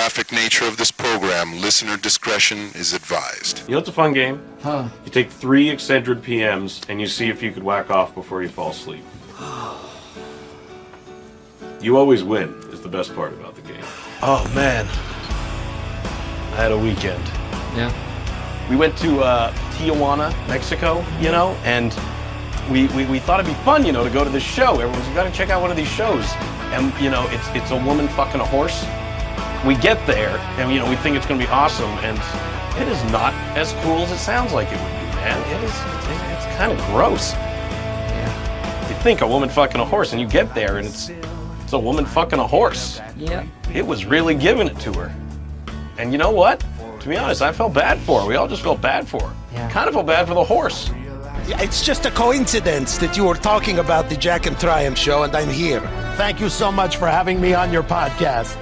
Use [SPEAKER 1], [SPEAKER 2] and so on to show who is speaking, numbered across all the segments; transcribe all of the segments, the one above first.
[SPEAKER 1] graphic nature of this program, listener discretion is advised.
[SPEAKER 2] You know what's a fun game?
[SPEAKER 3] Huh.
[SPEAKER 2] You take 3 Excedrin PMs and you see if you could whack off before you fall asleep. You always win, is the best part about the game.
[SPEAKER 4] Oh, man. I had a weekend.
[SPEAKER 3] Yeah.
[SPEAKER 4] We went to Tijuana, Mexico, and we thought it'd be fun, to go to this show. Everyone's, you gotta check out one of these shows. And, it's a woman fucking a horse. We get there, and, we think it's gonna be awesome, and it is not as cool as it sounds like it would be, man. It's kind of gross.
[SPEAKER 3] Yeah.
[SPEAKER 4] You think a woman fucking a horse, and you get there, and it's a woman fucking a horse.
[SPEAKER 3] Yeah.
[SPEAKER 4] It was really giving it to her. And you know what? To be honest, I felt bad for her. We all just felt bad for her.
[SPEAKER 3] Yeah.
[SPEAKER 4] Kind of felt bad for the horse.
[SPEAKER 5] It's just a coincidence that you were talking about the Jack and Triumph show and I'm here. Thank you so much for having me on your podcast.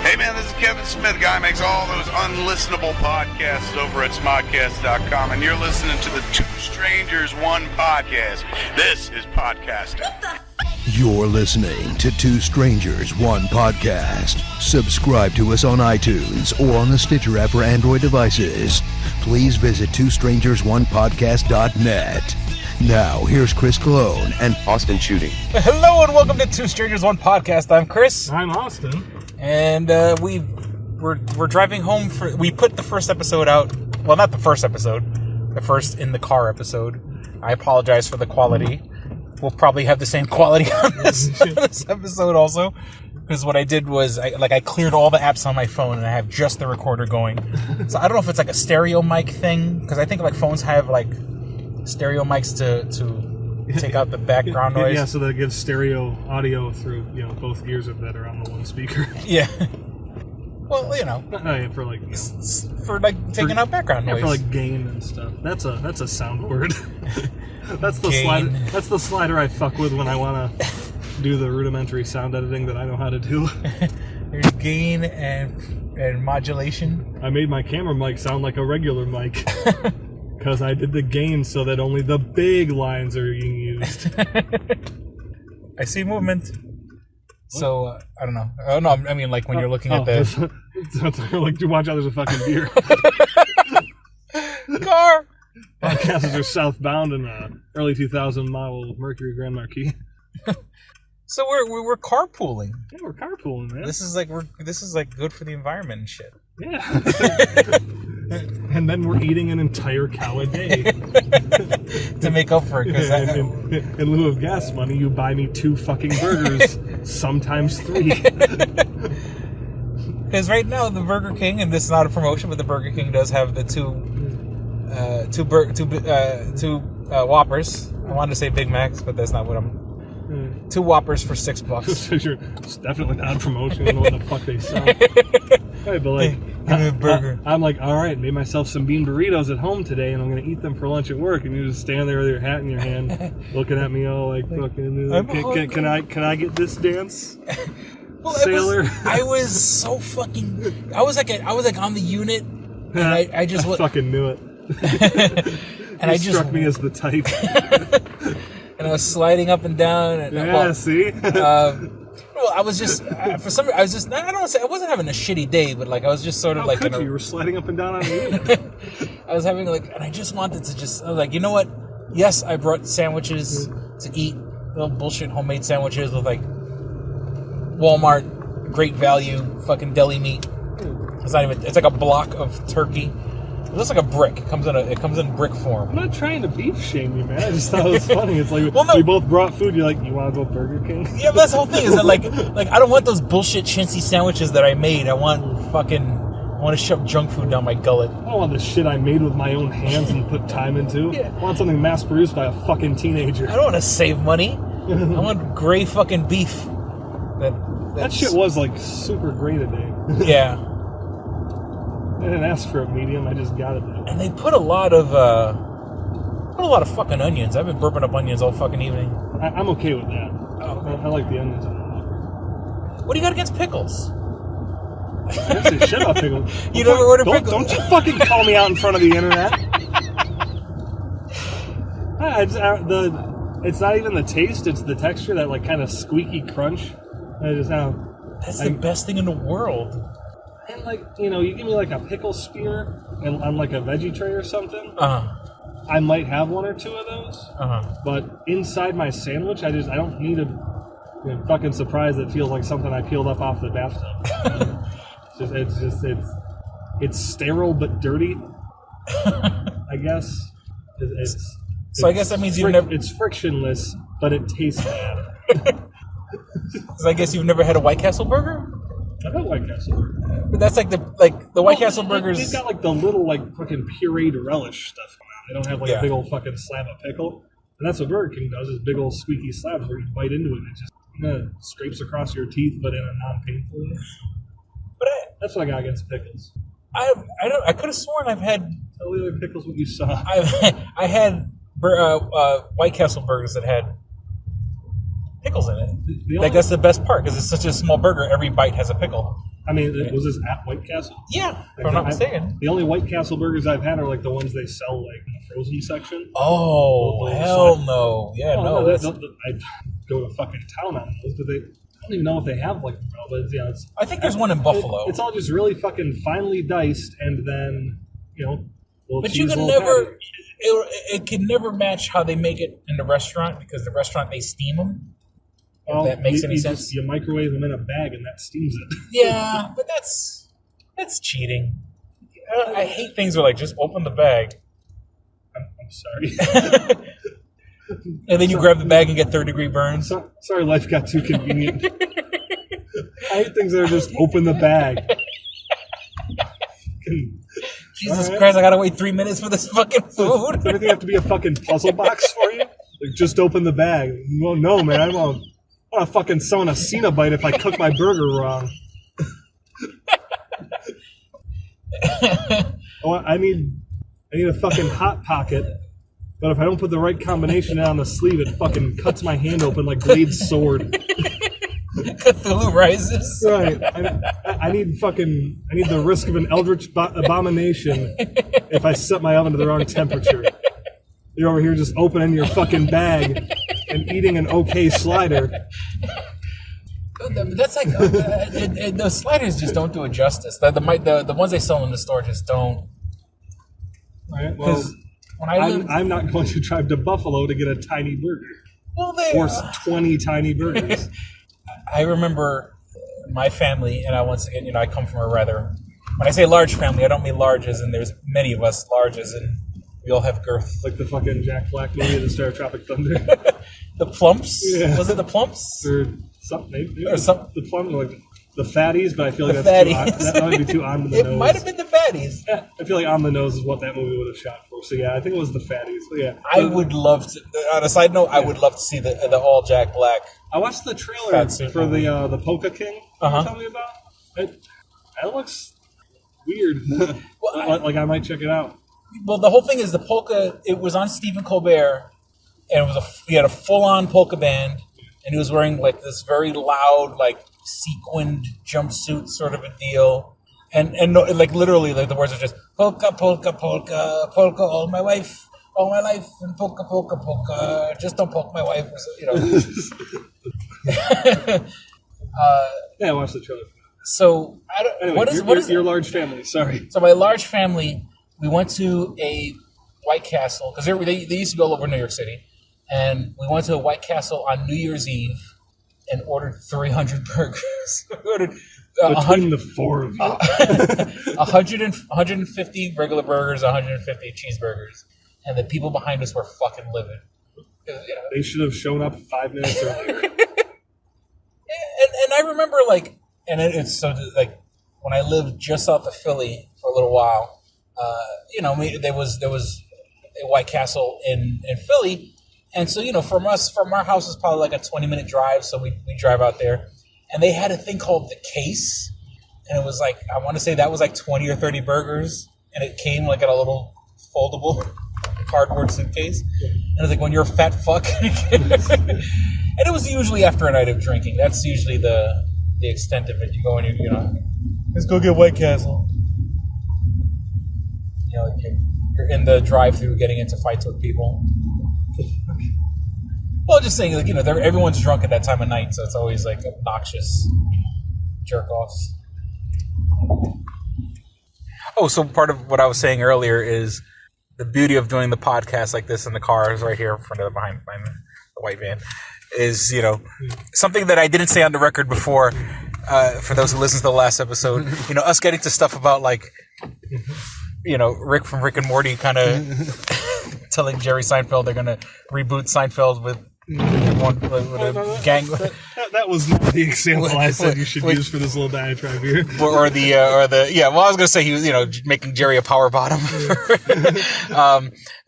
[SPEAKER 6] Hey man, this is Kevin Smith, guy who makes all those unlistenable podcasts over at smodcast.com, and you're listening to the Two Strangers One podcast. This is podcasting.
[SPEAKER 7] You're listening to Two Strangers One Podcast. Subscribe to us on iTunes or on the Stitcher app for Android devices. Please visit twostrangersonepodcast.net. Now, here's Chris Cologne and Austin Shooting.
[SPEAKER 8] Hello and welcome to Two Strangers One Podcast. I'm Chris.
[SPEAKER 9] I'm Austin.
[SPEAKER 8] And we're driving home we put the first episode out. Well, not the first episode. The first in the car episode. I apologize for the quality. We'll probably have the same quality on this episode also. Because what I did was, I cleared all the apps on my phone and I have just the recorder going. So I don't know if it's like a stereo mic thing. Because I think like phones have like stereo mics to take out the background noise.
[SPEAKER 9] Yeah, so that gives stereo audio through, both ears that are on the one speaker.
[SPEAKER 8] Yeah. Well,
[SPEAKER 9] For like
[SPEAKER 8] taking out background noise.
[SPEAKER 9] For like gain and stuff. That's a sound word. That's the
[SPEAKER 8] Gain.
[SPEAKER 9] slider. That's the slider I fuck with when I want to do the rudimentary sound editing that I know how to do.
[SPEAKER 8] There's gain and modulation.
[SPEAKER 9] I made my camera mic sound like a regular mic because I did the gain so that only the big lines are being used.
[SPEAKER 8] I see movement. So I don't know. Oh no, I mean like when you're looking at the
[SPEAKER 9] like you watch out. There's a fucking deer.
[SPEAKER 8] car.
[SPEAKER 9] Podcasts are southbound in a early 2000 model Mercury Grand Marquis.
[SPEAKER 8] So we're carpooling.
[SPEAKER 9] Yeah, we're carpooling, man.
[SPEAKER 8] This is like good for the environment and shit.
[SPEAKER 9] Yeah. And then we're eating an entire cow a day
[SPEAKER 8] to make up for it. Because
[SPEAKER 9] in lieu of gas money, you buy me 2 fucking burgers, sometimes 3.
[SPEAKER 8] Because right now the Burger King, and this is not a promotion, but the Burger King does have the two Whoppers. I wanted to say Big Macs, but that's not what I'm. 2 Whoppers for $6.
[SPEAKER 9] It's definitely not a promotion. I don't know what the fuck they sell. Right, but like,
[SPEAKER 8] give me a burger.
[SPEAKER 9] I'm like, all right, made myself some bean burritos at home today, and I'm gonna eat them for lunch at work. And you just stand there with your hat in your hand, looking at me all like fucking. Can I get this dance?
[SPEAKER 8] Well,
[SPEAKER 9] Sailor.
[SPEAKER 8] I was so fucking. I was like on the unit, and I just
[SPEAKER 9] fucking knew it.
[SPEAKER 8] And
[SPEAKER 9] you struck me as the type.
[SPEAKER 8] And I was sliding up and down. And,
[SPEAKER 9] see.
[SPEAKER 8] Well, I was just for some reason I was just. I don't want to say I wasn't having a shitty day, but like I was just sort of like.
[SPEAKER 9] You were sliding up and down on me.
[SPEAKER 8] I was having and I just wanted to I was like, you know what? Yes, I brought sandwiches to eat, little bullshit homemade sandwiches with like Walmart great value fucking deli meat. It's not even. It's like a block of turkey. It looks like a brick. It comes in brick form.
[SPEAKER 9] I'm not trying to beef shame you, man. I just thought it was funny. It's like we both brought food. You're like, you want to go Burger King?
[SPEAKER 8] Yeah, but that's the whole thing. Is that like I don't want those bullshit chintzy sandwiches that I made. I want to shove junk food down my gullet.
[SPEAKER 9] I don't want the shit I made with my own hands and put time into. Yeah. I want something mass produced by a fucking teenager.
[SPEAKER 8] I don't want to save money. I want gray fucking beef.
[SPEAKER 9] That shit was like super gray today.
[SPEAKER 8] Yeah.
[SPEAKER 9] I didn't ask for a medium. I just got it though.
[SPEAKER 8] And they put a lot of fucking onions. I've been burping up onions all fucking evening.
[SPEAKER 9] I'm okay with that.
[SPEAKER 8] Oh, okay.
[SPEAKER 9] I like the onions.
[SPEAKER 8] What do you got against pickles?
[SPEAKER 9] I didn't say shit about pickles.
[SPEAKER 8] You never order pickles?
[SPEAKER 9] Don't you fucking call me out in front of the internet. It's not even the taste. It's the texture, that like kind of squeaky crunch.
[SPEAKER 8] That's the best thing in the world.
[SPEAKER 9] And like, you know, you give me like a pickle spear and on like a veggie tray or something. I might have one or two of those. But inside my sandwich, I don't need a fucking surprise that feels like something I peeled up off the bathtub. It's sterile but dirty. I guess.
[SPEAKER 8] So I guess that means you've never.
[SPEAKER 9] It's frictionless, but it tastes bad.
[SPEAKER 8] So I guess you've never had a White Castle burger.
[SPEAKER 9] I've had White Castle burger.
[SPEAKER 8] But that's like the White Castle burgers.
[SPEAKER 9] They've got like the little like fucking pureed relish stuff. They don't have like a big old fucking slab of pickle. And that's what Burger King does, is big old squeaky slabs where you bite into it and it just scrapes across your teeth, but in a non-painful way. But that's what I got against pickles.
[SPEAKER 8] I could have sworn I've had.
[SPEAKER 9] Tell the other pickles what you saw.
[SPEAKER 8] I had White Castle burgers that had pickles in it. Like that's the best part because it's such a small burger. Every bite has a pickle.
[SPEAKER 9] I mean, was this at White Castle?
[SPEAKER 8] Yeah, if I'm not mistaken.
[SPEAKER 9] The only White Castle burgers I've had are like the ones they sell like in the frozen section.
[SPEAKER 8] Oh, hell no! Yeah, no.
[SPEAKER 9] I go to fucking town on those, but I don't even know if they have like but yeah.
[SPEAKER 8] I think there's one in Buffalo.
[SPEAKER 9] It's all just really fucking finely diced, and then
[SPEAKER 8] But you can never. It can never match how they make it in the restaurant because the restaurant they steam them. If that makes any sense.
[SPEAKER 9] You microwave them in a bag and that steams it.
[SPEAKER 8] Yeah, but that's cheating. I hate things where like just open the bag.
[SPEAKER 9] I'm sorry.
[SPEAKER 8] And then you grab the bag and get third-degree burns.
[SPEAKER 9] Sorry, life got too convenient. I hate things that are just open the bag.
[SPEAKER 8] Jesus Christ, I gotta wait 3 minutes for this fucking food.
[SPEAKER 9] Does everything have to be a fucking puzzle box for you? Like, just open the bag. Well, no, man, I won't. I'm gonna fucking sew a Cinnabite if I cook my burger wrong. I need a fucking Hot Pocket, but if I don't put the right combination on the sleeve, it fucking cuts my hand open like Blade's sword.
[SPEAKER 8] Cthulhu Rises.
[SPEAKER 9] Right. I need the risk of an eldritch abomination if I set my oven to the wrong temperature. You're over here just opening your fucking bag and eating an okay slider.
[SPEAKER 8] That's like the sliders just don't do it justice. The ones they sell in the store just don't.
[SPEAKER 9] Right. Well, I'm not going to drive to Buffalo to get a tiny burger.
[SPEAKER 8] Well,
[SPEAKER 9] or 20 tiny burgers.
[SPEAKER 8] I remember my family, and I come from a rather. When I say large family, I don't mean large as in there's many of us. Large as in we all have girth.
[SPEAKER 9] Like the fucking Jack Black movie at the Star Tropic Thunder.
[SPEAKER 8] The Plumps?
[SPEAKER 9] Yeah.
[SPEAKER 8] Was it the Plumps?
[SPEAKER 9] Or something. Maybe the Plumps, like the Fatties, but I feel like that might be too on the nose.
[SPEAKER 8] It might have been the Fatties.
[SPEAKER 9] Yeah, I feel like on the nose is what that movie would have shot for. So yeah, I think it was the Fatties. But yeah.
[SPEAKER 8] I would love to. On a side note, I would love to see the all Jack Black.
[SPEAKER 9] I watched the trailer for the Polka King. Tell me about it. It looks weird. Well, like I might check it out.
[SPEAKER 8] Well, the whole thing is the polka. It was on Stephen Colbert, and he had a full-on polka band, and he was wearing like this very loud, like sequined jumpsuit sort of a deal, and no, like literally, like the words are just polka, polka, polka, polka all my life, and polka, polka, polka. Just don't poke my wife,
[SPEAKER 9] Yeah, I watched the trailer.
[SPEAKER 8] So
[SPEAKER 9] anyway,
[SPEAKER 8] what is
[SPEAKER 9] your large family? Sorry.
[SPEAKER 8] So my large family. We went to a White Castle, because they used to be all over New York City, and we went to a White Castle on New Year's Eve and ordered 300 burgers. We ordered
[SPEAKER 9] between the four of you.
[SPEAKER 8] 150 regular burgers, 150 cheeseburgers, and the people behind us were fucking livid.
[SPEAKER 9] They should have shown up 5 minutes earlier.
[SPEAKER 8] And I remember, it's so, when I lived just south of Philly for a little while, there was a White Castle in Philly, and so from our house is probably like a 20-minute drive, so we drive out there, and they had a thing called the case, and it was like I want to say that was like 20 or 30 burgers, and it came like in a little foldable cardboard suitcase, and it's like when you're a fat fuck, and it was usually after a night of drinking. That's usually the extent of it. You go and let's go get White Castle. You're in the drive-thru getting into fights with people. Well, just saying, everyone's drunk at that time of night, so it's always like obnoxious jerk-offs. Oh, so part of what I was saying earlier is the beauty of doing the podcast like this in the car is right here in front of behind the white van is, something that I didn't say on the record before, for those who listen to the last episode, us getting to stuff about like, Rick from Rick and Morty kind of telling Jerry Seinfeld they're going to reboot Seinfeld with a gang.
[SPEAKER 9] That was not the example I said you should use for this little diatribe here.
[SPEAKER 8] Well, I was going to say he was, making Jerry a power bottom.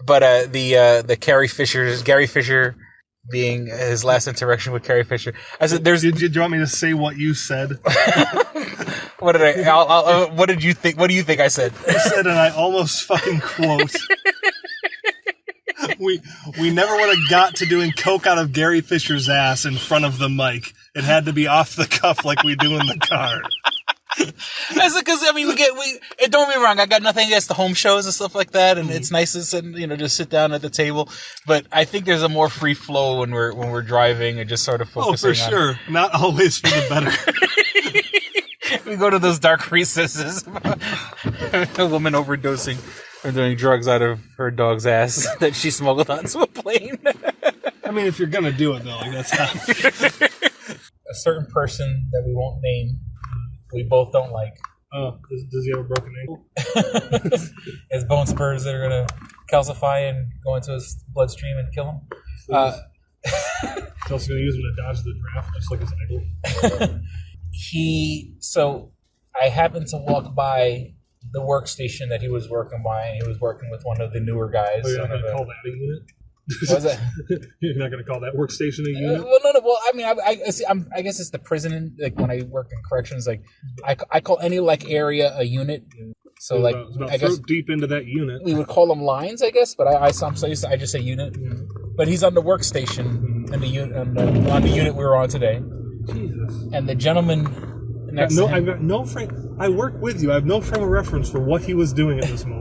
[SPEAKER 8] But the Gary Fisher being his last interaction with Carrie Fisher. I said, "There's."
[SPEAKER 9] Did you want me to say what you said?
[SPEAKER 8] What did I? What did you think? What do you think I said?
[SPEAKER 9] I said, and I almost fucking quote. We never would have got to doing coke out of Gary Fisher's ass in front of the mic. It had to be off the cuff like we do in the car.
[SPEAKER 8] That's because don't get me wrong. I got nothing against the home shows and stuff like that, and it's nice to sit, just sit down at the table. But I think there's a more free flow when we're driving and just sort of focusing.
[SPEAKER 9] Oh, for sure, not always for the better.
[SPEAKER 8] We go to those dark recesses. A woman overdosing or doing drugs out of her dog's ass that she smuggled onto a plane.
[SPEAKER 9] I mean, if you're gonna do it though, that's how.
[SPEAKER 8] A certain person that we won't name. We both don't like.
[SPEAKER 9] Oh, does he have a broken ankle?
[SPEAKER 8] His bone spurs that are going to calcify and go into his bloodstream and kill him.
[SPEAKER 9] He's also going to use him to dodge the draft, just like his idol.
[SPEAKER 8] So I happened to walk by the workstation that he was working by, and he was working with one of the newer guys.
[SPEAKER 9] Oh, you're not going to call that a unit?
[SPEAKER 8] What was that?
[SPEAKER 9] You're not going to call that workstation a unit?
[SPEAKER 8] Well, no. Well, I mean, I guess it's the prison. Like when I work in corrections, like I call any like area a unit. So like
[SPEAKER 9] about
[SPEAKER 8] I guess
[SPEAKER 9] deep into that unit,
[SPEAKER 8] we would call them lines, I guess. But I just say unit. Mm-hmm. But he's on the workstation in the unit on the unit we were on today.
[SPEAKER 9] Jesus.
[SPEAKER 8] And the gentleman next to him,
[SPEAKER 9] I've got no frame. I work with you. I have no frame of reference for what he was doing at this moment.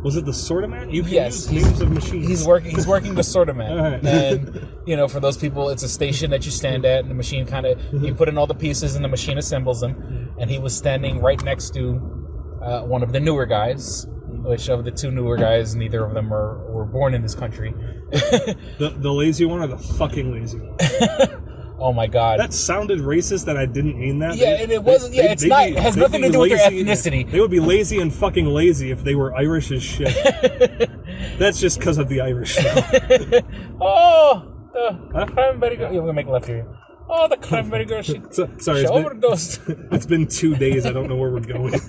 [SPEAKER 9] Was it the sortomat? You can use names of machines.
[SPEAKER 8] He's working the sortomat.
[SPEAKER 9] Right.
[SPEAKER 8] And for those people, it's a station that you stand at, and the machine kind of you put in all the pieces, and the machine assembles them. And he was standing right next to one of the newer guys, which of the two newer guys, neither of them were born in this country.
[SPEAKER 9] The lazy one or the fucking lazy one?
[SPEAKER 8] Oh my God!
[SPEAKER 9] That sounded racist. That I didn't mean that.
[SPEAKER 8] Yeah, and it wasn't. Yeah, it's not. It has nothing to do with their ethnicity.
[SPEAKER 9] They would be lazy and fucking lazy if they were Irish as shit. That's just because of the Irish.
[SPEAKER 8] Cranberry girl. Yeah, we're gonna make a left here. Oh, the cranberry girl. She overdosed.
[SPEAKER 9] It's been 2 days. I don't know where we're going.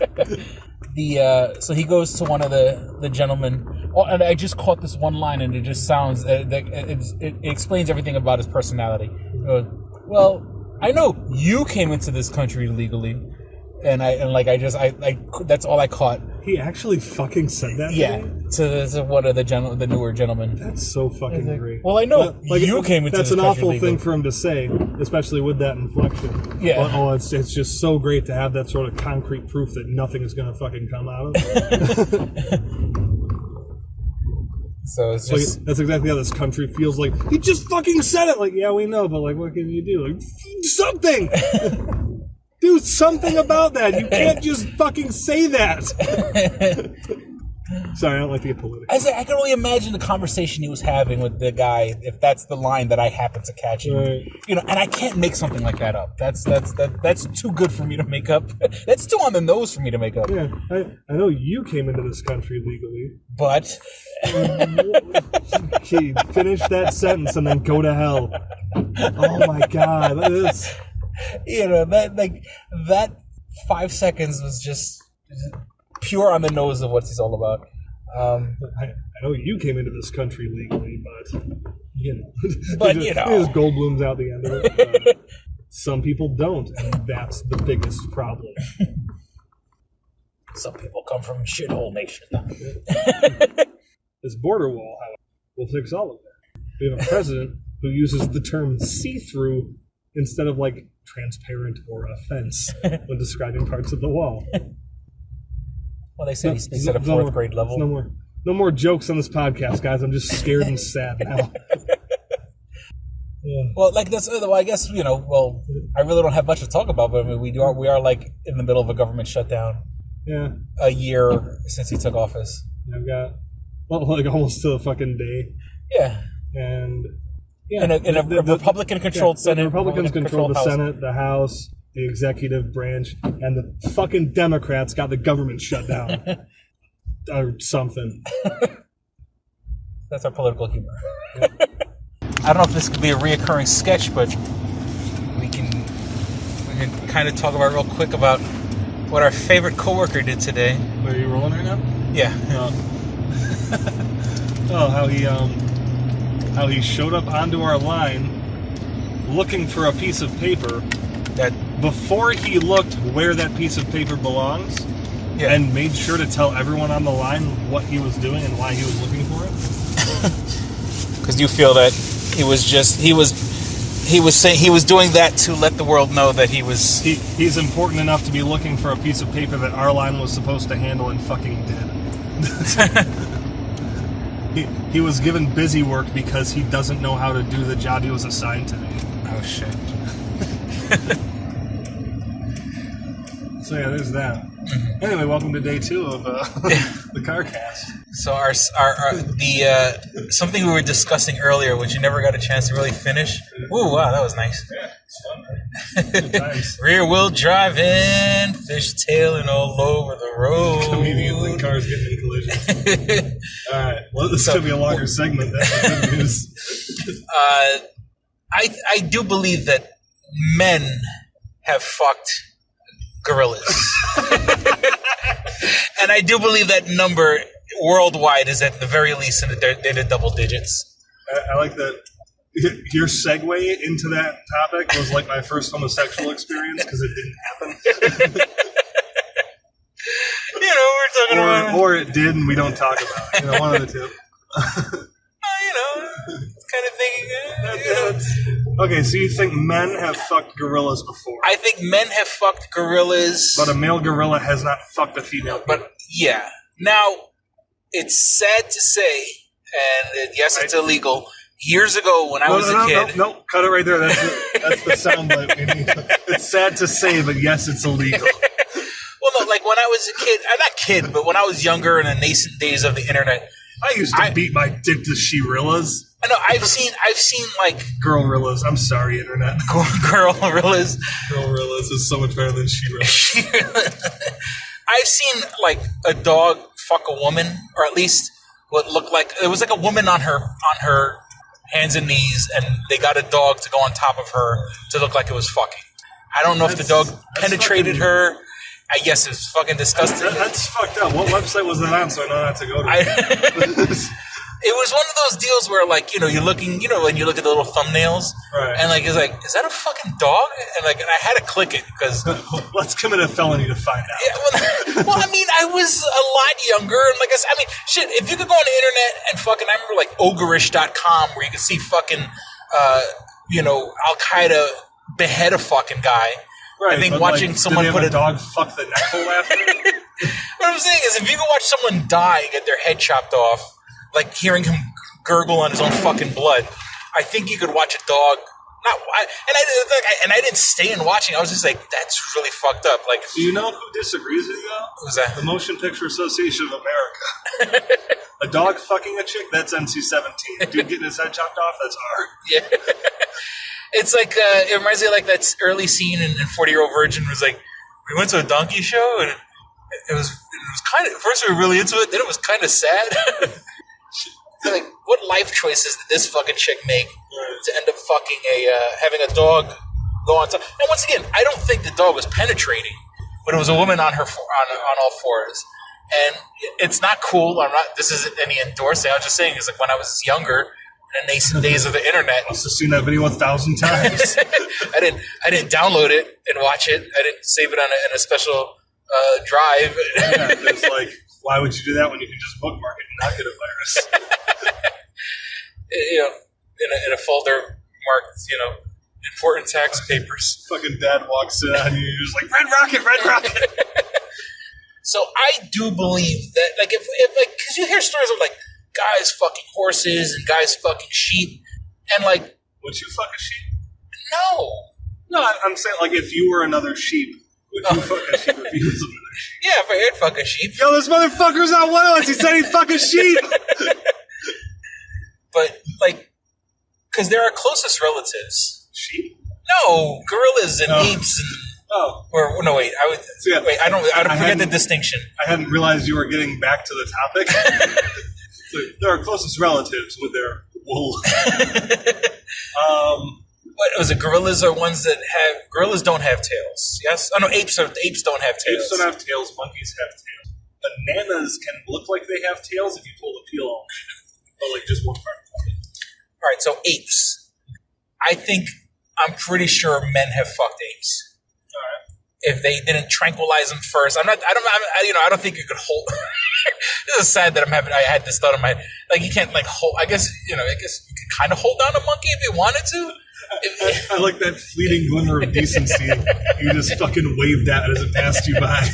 [SPEAKER 8] So he goes to one of the gentlemen. Oh, and I just caught this one line, and it just sounds. It explains everything about his personality. He goes, well, I know you came into this country legally, and that's all I caught.
[SPEAKER 9] He actually fucking said that.
[SPEAKER 8] Yeah, to one of the newer gentlemen.
[SPEAKER 9] That's so fucking great.
[SPEAKER 8] Well, I know you came into.
[SPEAKER 9] That's
[SPEAKER 8] this
[SPEAKER 9] an awful
[SPEAKER 8] legally.
[SPEAKER 9] thing for him to say, especially with that inflection.
[SPEAKER 8] Yeah.
[SPEAKER 9] But, it's just so great to have that sort of concrete proof that nothing is going to fucking come out of it.
[SPEAKER 8] So it's just
[SPEAKER 9] that's exactly how this country feels. Like he just fucking said it. Like, yeah, we know, but like, what can you do? Like, something. Do something about that. You can't just fucking say that. Sorry, I don't like to get political.
[SPEAKER 8] I can only imagine the conversation he was having with the guy, if that's the line that I happen to catch. Right. And I can't make something like that up. That's too good for me to make up. That's too on the nose for me to make up.
[SPEAKER 9] Yeah, I know you came into this country legally.
[SPEAKER 8] But...
[SPEAKER 9] Gee, finish that sentence and then go to hell. Oh my God.
[SPEAKER 8] That 5 seconds was just pure on the nose of what he's all about.
[SPEAKER 9] I know you came into this country legally, but there's Goldblum's out the end of it. Some people don't, and that's the biggest problem.
[SPEAKER 8] Some people come from shithole nation.
[SPEAKER 9] This border wall, however, will fix all of that. We have a president who uses the term see-through instead of like transparent or a fence when describing parts of the wall.
[SPEAKER 8] Well, they said he speaks at a fourth grade level.
[SPEAKER 9] No more jokes on this podcast, guys. I'm just scared and sad now.
[SPEAKER 8] Yeah. Well, like that's. Well, I guess I really don't have much to talk about, but I mean, we are like in the middle of a government shutdown. a year since he took office.
[SPEAKER 9] I've got like almost to the fucking day.
[SPEAKER 8] Yeah.
[SPEAKER 9] And
[SPEAKER 8] in a Republican-controlled Senate.
[SPEAKER 9] The Republicans control the Senate, the House, the executive branch, and the fucking Democrats got the government shut down. Or something.
[SPEAKER 8] That's our political humor. I don't know if this could be a reoccurring sketch, but we can kind of talk about real quick about what our favorite coworker did today.
[SPEAKER 9] Are you rolling right now?
[SPEAKER 8] Yeah.
[SPEAKER 9] How he showed up onto our line looking for a piece of paper that before he looked where that piece of paper belongs and made sure to tell everyone on the line what he was doing and why he was looking for it.
[SPEAKER 8] Because you feel that he was doing that to let the world know that he's
[SPEAKER 9] important enough to be looking for a piece of paper that our line was supposed to handle and fucking did. He was given busy work because he doesn't know how to do the job he was assigned to do.
[SPEAKER 8] Oh shit.
[SPEAKER 9] So yeah, there's that. Mm-hmm. Anyway, welcome to day 2 of the Carcass.
[SPEAKER 8] So our something we were discussing earlier, which you never got a chance to really finish. Ooh, wow, that was nice.
[SPEAKER 9] Yeah, it's fun. Good times.
[SPEAKER 8] Rear wheel driving, fishtailing all over the road.
[SPEAKER 9] Conveniently, cars getting in collisions. All right, well, this is gonna be a longer segment. That's the good news.
[SPEAKER 8] I do believe that men have fucked gorillas. And I do believe that number worldwide is at the very least in the double digits.
[SPEAKER 9] I like that. Your segue into that topic was like my first homosexual experience because it didn't happen.
[SPEAKER 8] We're talking about...
[SPEAKER 9] Or it did and we don't talk about it. One of the two.
[SPEAKER 8] Kind of thing.
[SPEAKER 9] Okay, so you think men have fucked gorillas before?
[SPEAKER 8] I think men have fucked gorillas.
[SPEAKER 9] But a male gorilla has not fucked a female gorilla.
[SPEAKER 8] But, yeah. Now, it's sad to say, and yes, it's illegal. Years ago, when I was a kid...
[SPEAKER 9] No, cut it right there. That's the soundbite we need. It's sad to say, but yes, it's illegal.
[SPEAKER 8] Well, no, like when I was a kid... not kid, but when I was younger in the nascent days of the internet...
[SPEAKER 9] I used to beat my dick to she-rillas.
[SPEAKER 8] I know, I've seen like...
[SPEAKER 9] Girl-rillas. I'm sorry, internet.
[SPEAKER 8] Girl-rillas.
[SPEAKER 9] Girl-rillas is so much better than she-rillas.
[SPEAKER 8] I've seen, like, a dog fuck a woman, or at least what looked like... It was like a woman on her hands and knees, and they got a dog to go on top of her to look like it was fucking. I don't know if the dog penetrated her. I guess it's fucking disgusting.
[SPEAKER 9] That's fucked up. What website was that on so I know not to go to?
[SPEAKER 8] It was one of those deals where, like, you're looking, when you look at the little thumbnails,
[SPEAKER 9] right?
[SPEAKER 8] And like, it's like, is that a fucking dog? And like, I had to click it because
[SPEAKER 9] let's commit a felony to find out.
[SPEAKER 8] Yeah, well, I mean, I was a lot younger, and like I mean, shit. If you could go on the internet and fucking, I remember like ogreish.com where you could see fucking, Al Qaeda behead a fucking guy.
[SPEAKER 9] Right,
[SPEAKER 8] I think watching someone
[SPEAKER 9] put a dog fuck the knuckle after.
[SPEAKER 8] What I'm saying is, if you can watch someone die, get their head chopped off, like hearing him gurgle on his own fucking blood, I think you could watch a dog. I didn't stay in watching. I was just like, that's really fucked up. Like,
[SPEAKER 9] do you know who disagrees with you though?
[SPEAKER 8] Who's that?
[SPEAKER 9] The Motion Picture Association of America. A dog fucking a chick, that's NC-17. A dude getting his head chopped off, that's R.
[SPEAKER 8] Yeah. It's like, it reminds me of like that early scene in 40-Year-Old Virgin. It was like, we went to a donkey show and it was kind of, first we were really into it, then it was kind of sad. Like, what life choices did this fucking chick make to end up fucking having a dog go on top? And once again, I don't think the dog was penetrating, but it was a woman on all fours. And it's not cool. This isn't any endorsing. I was just saying, it's like when I was younger, in the nascent days of the internet.
[SPEAKER 9] I must have seen that video 1,000 times.
[SPEAKER 8] I didn't download it and watch it. I didn't save it in a special drive.
[SPEAKER 9] Yeah, it's like, why would you do that when you can just bookmark it and not get a virus?
[SPEAKER 8] In a folder marked, important tax papers.
[SPEAKER 9] Fucking dad walks in on you, you're just like, red rocket.
[SPEAKER 8] So I do believe that, like, if because you hear stories of like guys fucking horses and guys fucking sheep, and like,
[SPEAKER 9] would you fuck a sheep?
[SPEAKER 8] No,
[SPEAKER 9] I'm saying, like, if you were another sheep, But you fuck a sheep if he was a sheep.
[SPEAKER 8] Yeah, if I heard fuck a sheep.
[SPEAKER 9] Yo, this motherfucker's not one of us. He said he'd fuck a sheep.
[SPEAKER 8] But, like, because they're our closest relatives.
[SPEAKER 9] Sheep?
[SPEAKER 8] No, gorillas and apes and...
[SPEAKER 9] Oh.
[SPEAKER 8] Or, no, wait. I don't forget the distinction.
[SPEAKER 9] I hadn't realized you were getting back to the topic. So they're our closest relatives with their wool.
[SPEAKER 8] What was it? Gorillas are ones that have... Gorillas don't have tails, yes? Oh, no, apes don't have tails.
[SPEAKER 9] Apes don't have tails. Monkeys have tails. Bananas can look like they have tails if you pull the peel off. But, like, just one part of it.
[SPEAKER 8] All right, so apes. I'm pretty sure men have fucked apes.
[SPEAKER 9] All right.
[SPEAKER 8] If they didn't tranquilize them first, I don't think you could hold. This is sad that I had this thought in my head. Like, you can't, like, hold. I guess you can kind of hold down a monkey if you wanted to.
[SPEAKER 9] I like that fleeting glimmer of decency you just fucking waved at as it passed you by.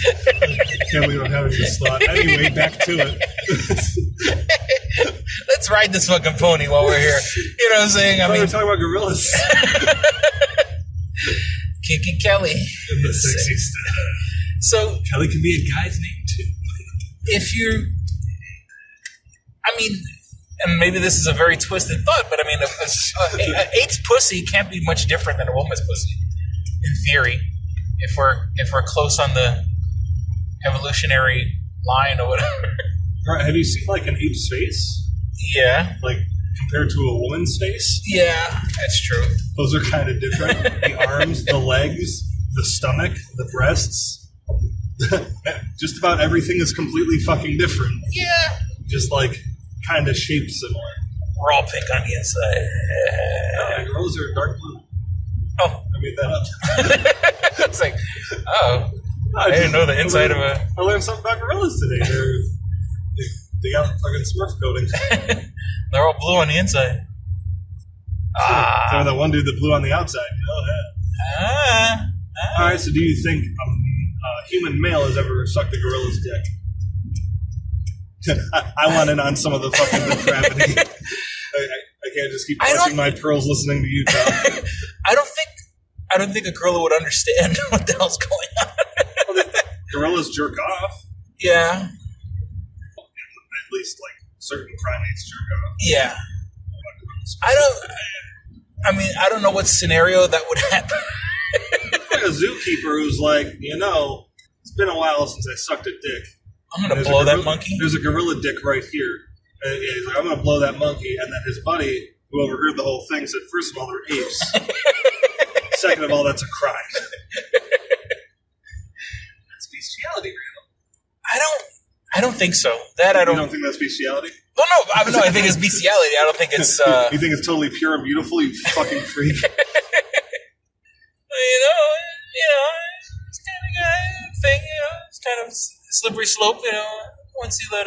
[SPEAKER 9] Can't believe I'm having this thought. Anyway, back to it.
[SPEAKER 8] Let's ride this fucking pony while we're here. You know what I'm saying?
[SPEAKER 9] I mean, we're talking about gorillas.
[SPEAKER 8] Kiki Kelly.
[SPEAKER 9] In the 60s.
[SPEAKER 8] So
[SPEAKER 9] Kelly can be a guy's name, too.
[SPEAKER 8] If you're... I mean... And maybe this is a very twisted thought, but I mean, an ape's pussy can't be much different than a woman's pussy, in theory. If we're close on the evolutionary line or whatever.
[SPEAKER 9] Right, have you seen like an ape's face?
[SPEAKER 8] Yeah.
[SPEAKER 9] Like compared to a woman's face?
[SPEAKER 8] Yeah, that's true.
[SPEAKER 9] Those are kind of different. The arms, the legs, the stomach, the breasts. Just about everything is completely fucking different.
[SPEAKER 8] Yeah.
[SPEAKER 9] Just like kind of shaped similar.
[SPEAKER 8] We're all pink on the inside.
[SPEAKER 9] No, girls are dark blue.
[SPEAKER 8] Oh.
[SPEAKER 9] I made that up.
[SPEAKER 8] It's like, oh. I didn't know the inside of a...
[SPEAKER 9] I learned something about gorillas today. They got fucking Smurf coatings.
[SPEAKER 8] They're all blue on the inside.
[SPEAKER 9] So that one dude that blew on the outside. Alright, so do you think a human male has ever sucked a gorilla's dick? I want in on some of the fucking depravity. I can't just keep clutching my pearls listening to you talk.
[SPEAKER 8] I don't think a gorilla would understand what the hell's going on.
[SPEAKER 9] Well, gorillas jerk off.
[SPEAKER 8] Yeah.
[SPEAKER 9] At least, like, certain primates jerk off.
[SPEAKER 8] Yeah. I don't know what scenario that would happen.
[SPEAKER 9] Like a zookeeper who's like, it's been a while since I sucked a dick.
[SPEAKER 8] I'm going to blow that monkey.
[SPEAKER 9] There's a gorilla dick right here. He's like, I'm going to blow that monkey. And then his buddy, who overheard the whole thing, said, first of all, they're apes. Second of all, that's a crime. That's bestiality, Randall.
[SPEAKER 8] I don't think so. That I don't.
[SPEAKER 9] You don't think that's bestiality?
[SPEAKER 8] Well, no, I think it's bestiality. I don't think it's...
[SPEAKER 9] You think it's totally pure and beautiful, you fucking freak?
[SPEAKER 8] It's kind of a thing, it's kind of slippery slope, once you let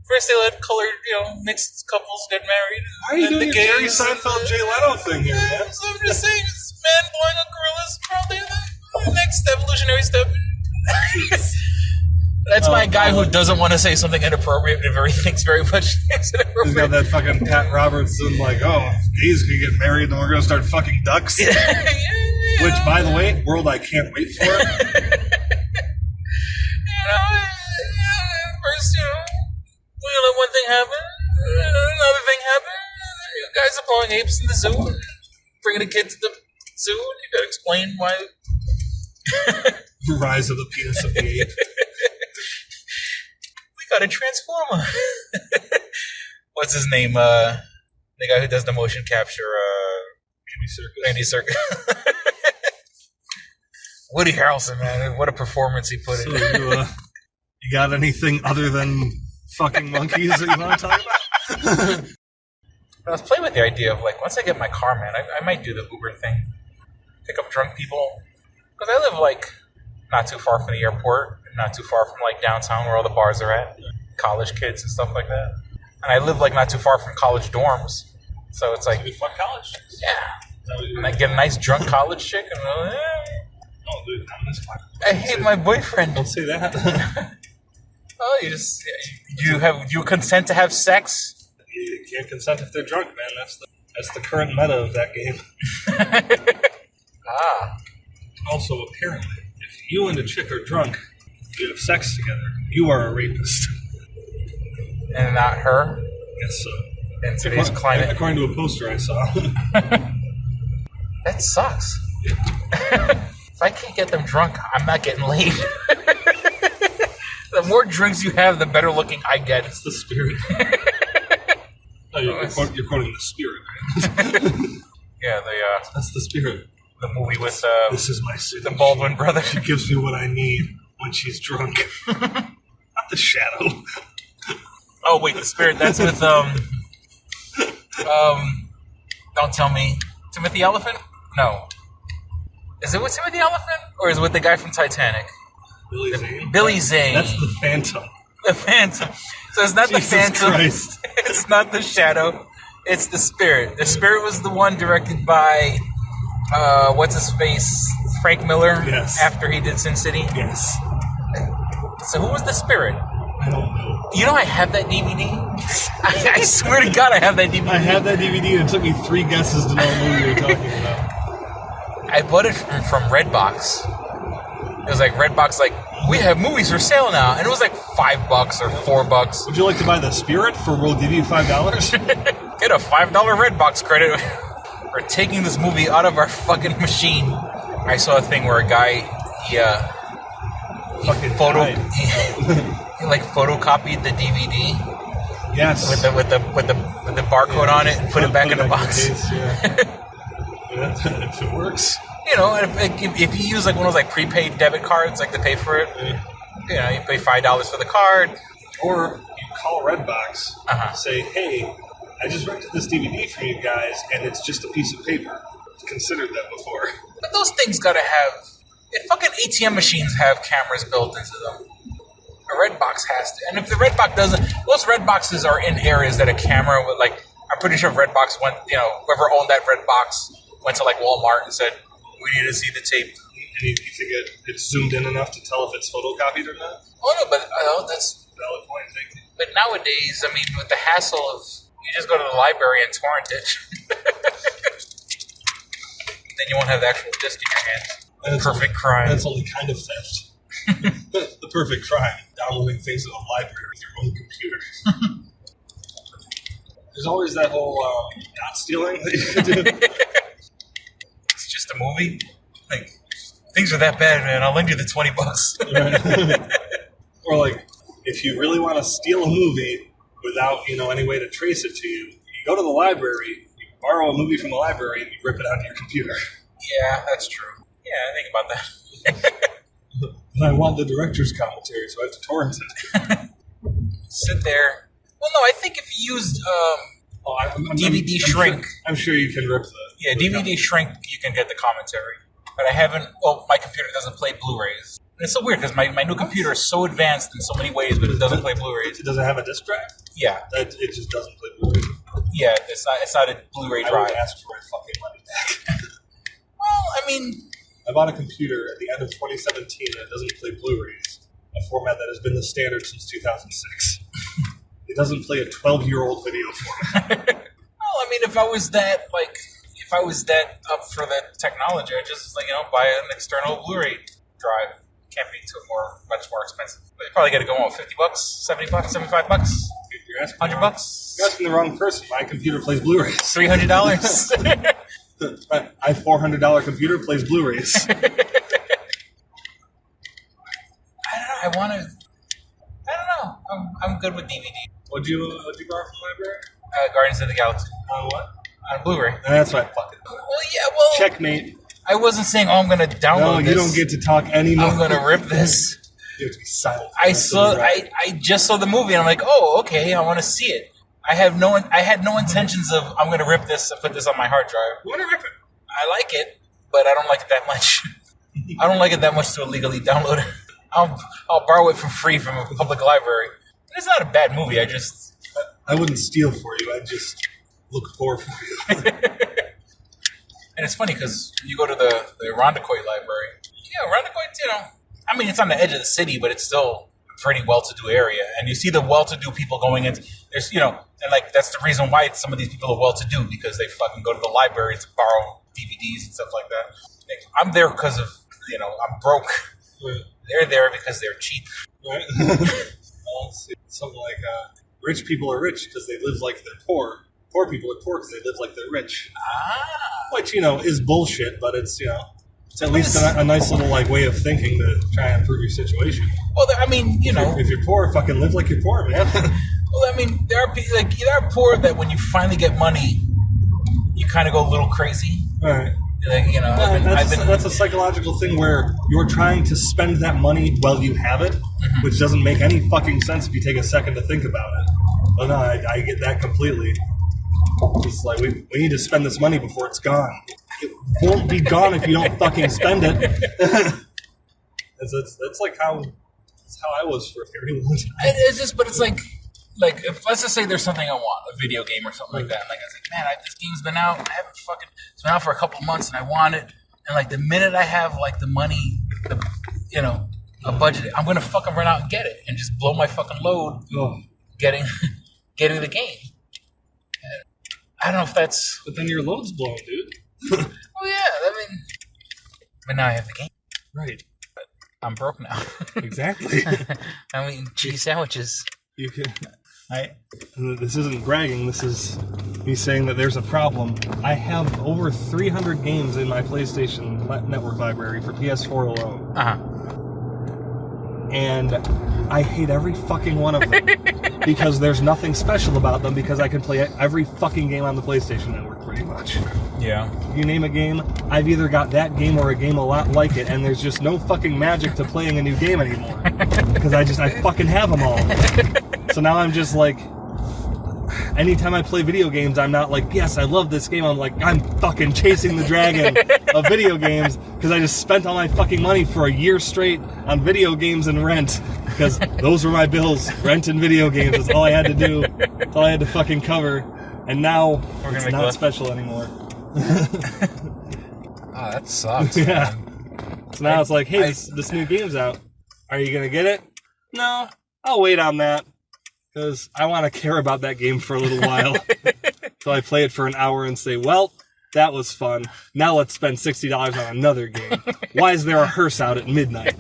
[SPEAKER 8] first they let colored, mixed couples get married.
[SPEAKER 9] Why are you doing the Jerry Seinfeld, Jay Leno thing here, man?
[SPEAKER 8] So I'm just saying, this man blowing a gorilla is probably the next evolutionary step. That's my guy who doesn't want to say something inappropriate, but thinks very much it's inappropriate.
[SPEAKER 9] He's got that fucking Pat Robertson, like, gays can get married, then we're going to start fucking ducks. Which, by the way, world I can't wait for.
[SPEAKER 8] First, we let one thing happen, another thing happen. You guys are blowing apes in the zoo, bringing a kid to the zoo, and you gotta explain why.
[SPEAKER 9] The rise of the penis of the ape.
[SPEAKER 8] We got a transformer. What's his name? The guy who does the motion capture. Andy Serkis. Woody Harrelson, man, what a performance he put in.
[SPEAKER 9] You got anything other than fucking monkeys that you want to talk about?
[SPEAKER 8] I was playing with the idea of, like, once I get my car, man, I might do the Uber thing. Pick up drunk people. Because I live, like, not too far from the airport, not too far from, like, downtown where all the bars are at. College kids and stuff like that. And I live, like, not too far from college dorms. So it's like...
[SPEAKER 9] You fuck college chicks.
[SPEAKER 8] Yeah. And I get a nice drunk college chick and I'm like,
[SPEAKER 9] oh, dude, not in this part.
[SPEAKER 8] I hate my boyfriend.
[SPEAKER 9] Don't say that.
[SPEAKER 8] Oh, you consent to have sex?
[SPEAKER 9] You can't consent if they're drunk, man. That's the current meta of that game. Also, apparently, if you and a chick are drunk, you have sex together, you are a rapist.
[SPEAKER 8] And not her?
[SPEAKER 9] Yes, so.
[SPEAKER 8] In today's climate.
[SPEAKER 9] According to a poster I saw.
[SPEAKER 8] That sucks. If I can't get them drunk, I'm not getting laid. The more drinks you have, the better looking I get.
[SPEAKER 9] It's the spirit. No, you're quoting the spirit, right?
[SPEAKER 8] Yeah,
[SPEAKER 9] that's the spirit.
[SPEAKER 8] The movie with
[SPEAKER 9] this is my city.
[SPEAKER 8] The Baldwin brother.
[SPEAKER 9] She gives me what I need when she's drunk. Not the shadow.
[SPEAKER 8] Oh wait, the spirit. That's with don't tell me. Timothy Elephant? No. Is it with Timothy Elephant? Or is it with the guy from Titanic?
[SPEAKER 9] Billy Zane?
[SPEAKER 8] Billy Zane.
[SPEAKER 9] That's the Phantom.
[SPEAKER 8] The Phantom. So it's not
[SPEAKER 9] Jesus
[SPEAKER 8] the Phantom.
[SPEAKER 9] Christ.
[SPEAKER 8] It's not the Shadow. It's the Spirit. The Spirit was the one directed by, what's his face? Frank Miller?
[SPEAKER 9] Yes.
[SPEAKER 8] After he did Sin City?
[SPEAKER 9] Yes.
[SPEAKER 8] So who was the Spirit?
[SPEAKER 9] I don't know.
[SPEAKER 8] You know I have that DVD? I swear to God I have that DVD.
[SPEAKER 9] I have that DVD and it took me 3 guesses to know what movie you're talking about.
[SPEAKER 8] I bought it from Redbox. It was like Redbox, like, we have movies for sale now. And it was like $5 or $4.
[SPEAKER 9] Would you like to buy the Spirit for we'll give you $5?
[SPEAKER 8] Get a $5 Redbox credit for taking this movie out of our fucking machine. I saw a thing where a guy, he like photocopied the DVD.
[SPEAKER 9] Yes.
[SPEAKER 8] With the barcode on it and put it back in the box.
[SPEAKER 9] Case, yeah. If it works.
[SPEAKER 8] You know, if you use like one of those like prepaid debit cards, like to pay for it, you know, you pay $5 for the card.
[SPEAKER 9] Or you call Redbox, say, hey, I just rented this DVD for you guys, and it's just a piece of paper. I've considered that before.
[SPEAKER 8] But those things gotta have... If fucking ATM machines have cameras built into them, a Redbox has to. And if the Redbox doesn't... Most Redboxes are in areas that a camera would, like... I'm pretty sure Redbox went... You know, whoever owned that Redbox went to, like, Walmart and said, we need to see the tape.
[SPEAKER 9] And you think it's zoomed in enough to tell if it's photocopied or not?
[SPEAKER 8] Oh, no, but that's...
[SPEAKER 9] Valid point, thank you.
[SPEAKER 8] But nowadays, I mean, with the hassle of... You just go to the library and torrent it. Then you won't have the actual disc in your hand. Perfect crime.
[SPEAKER 9] That's only kind of theft. The perfect crime. Downloading things in a library with your own computer. There's always that whole not stealing that you can do.
[SPEAKER 8] It's just a movie. Like, things are that bad, man. I'll lend you the $20.
[SPEAKER 9] Or like, if you really want to steal a movie without, any way to trace it to you, you go to the library, you borrow a movie from the library, and you rip it onto your computer.
[SPEAKER 8] Yeah, that's true. Yeah, I think about that.
[SPEAKER 9] But I want the director's commentary, so I have to torrent it.
[SPEAKER 8] Sit there. Well, no, I think if you used DVD shrink...
[SPEAKER 9] I'm sure you can rip the...
[SPEAKER 8] Yeah, DVD shrink, you can get the commentary. But I haven't... Well, my computer doesn't play Blu-rays. And it's so weird, because my new computer is so advanced in so many ways, but it doesn't play Blu-rays.
[SPEAKER 9] Does it have a disc drive?
[SPEAKER 8] Yeah.
[SPEAKER 9] It just doesn't play Blu-rays?
[SPEAKER 8] Yeah, it's not a Blu-ray drive.
[SPEAKER 9] I would ask for my fucking money back.
[SPEAKER 8] Well, I mean...
[SPEAKER 9] I bought a computer at the end of 2017 and it doesn't play Blu-rays, a format that has been the standard since 2006. It doesn't play a 12-year-old video format.
[SPEAKER 8] Well, I mean, if I was that up for that technology, I'd just, buy an external Blu-ray drive. Can't be much more expensive. But you probably got to go on $50, $70, $75,
[SPEAKER 9] You're asking
[SPEAKER 8] $100.
[SPEAKER 9] You're asking the wrong person. My computer plays Blu-rays.
[SPEAKER 8] $300.
[SPEAKER 9] My $400 computer plays Blu-rays.
[SPEAKER 8] I don't know. I'm good with DVD.
[SPEAKER 9] What'd you borrow from the library?
[SPEAKER 8] Guardians of the Galaxy.
[SPEAKER 9] On what?
[SPEAKER 8] On Blu-ray.
[SPEAKER 9] That's right. Fuck it.
[SPEAKER 8] Well, yeah. Well,
[SPEAKER 9] checkmate.
[SPEAKER 8] I wasn't saying, I'm going to download this.
[SPEAKER 9] No, you don't get to talk anymore.
[SPEAKER 8] I'm going to rip this.
[SPEAKER 9] You have to be silent.
[SPEAKER 8] I just saw the movie and I'm like, oh, okay, I want to see it. I had no intentions of I'm going to rip this and put this on my hard drive.
[SPEAKER 9] You want to rip it?
[SPEAKER 8] I like it, but I don't like it that much. I don't like it that much to illegally download it. I'll borrow it for free from a public library. It's not a bad movie. I
[SPEAKER 9] wouldn't steal for you. I'd just look poor for you.
[SPEAKER 8] And it's funny because you go to the Irondequoit library. Yeah, Irondequoit's, I mean, it's on the edge of the city, but it's still a pretty well-to-do area. And you see the well-to-do people going in. There's, and like that's the reason why some of these people are well-to-do, because they fucking go to the libraries to borrow DVDs and stuff like that. I'm there because of I'm broke. They're there because they're cheap.
[SPEAKER 9] Right? Well, something like rich people are rich because they live like they're poor. Poor people are poor because they live like they're rich. Which, is bullshit, but it's, it's at least a nice little, way of thinking to try and improve your situation.
[SPEAKER 8] Well,
[SPEAKER 9] If you're poor, fucking live like you're poor, man.
[SPEAKER 8] Well, there are people, there are poor that when you finally get money, you kind of go a little crazy.
[SPEAKER 9] Right.
[SPEAKER 8] That's
[SPEAKER 9] a psychological thing where you're trying to spend that money while you have it, which doesn't make any fucking sense if you take a second to think about it. But no, I get that completely. It's like, we need to spend this money before it's gone. It won't be gone if you don't fucking spend it. That's like how I was for a very long time.
[SPEAKER 8] It's just, but it's like if, let's just say there's something I want, a video game or something like that. And I was like, man, this game's been out. It's been out for a couple of months, and I want it. And the minute I have the money, a budget, I'm gonna fucking run out and get it, and just blow my fucking load getting the game. I don't know if that's.
[SPEAKER 9] But then your load's blown, dude.
[SPEAKER 8] Oh yeah, but now I have the game.
[SPEAKER 9] Right.
[SPEAKER 8] I'm broke now.
[SPEAKER 9] Exactly.
[SPEAKER 8] I'm eating cheese sandwiches.
[SPEAKER 9] You can. This isn't bragging. This is me saying that there's a problem. I have over 300 games in my PlayStation Network library for PS4 alone. And I hate every fucking one of them because there's nothing special about them because I can play every fucking game on the PlayStation Network pretty much.
[SPEAKER 8] Yeah.
[SPEAKER 9] You name a game, I've either got that game or a game a lot like it, and there's just no fucking magic to playing a new game anymore because I fucking have them all. So now I'm just anytime I play video games, I'm not yes, I love this game. I'm fucking chasing the dragon of video games because I just spent all my fucking money for a year straight on video games and rent because those were my bills. Rent and video games. That's all I had to do. That's all I had to fucking cover. And now it's not special anymore.
[SPEAKER 8] That sucks.
[SPEAKER 9] Yeah. So now it's hey, this new game's out. Are you going to get it? No, I'll wait on that. Because I want to care about that game for a little while. So I play it for an hour and say, well, that was fun. Now let's spend $60 on another game. Why is there a hearse out at midnight?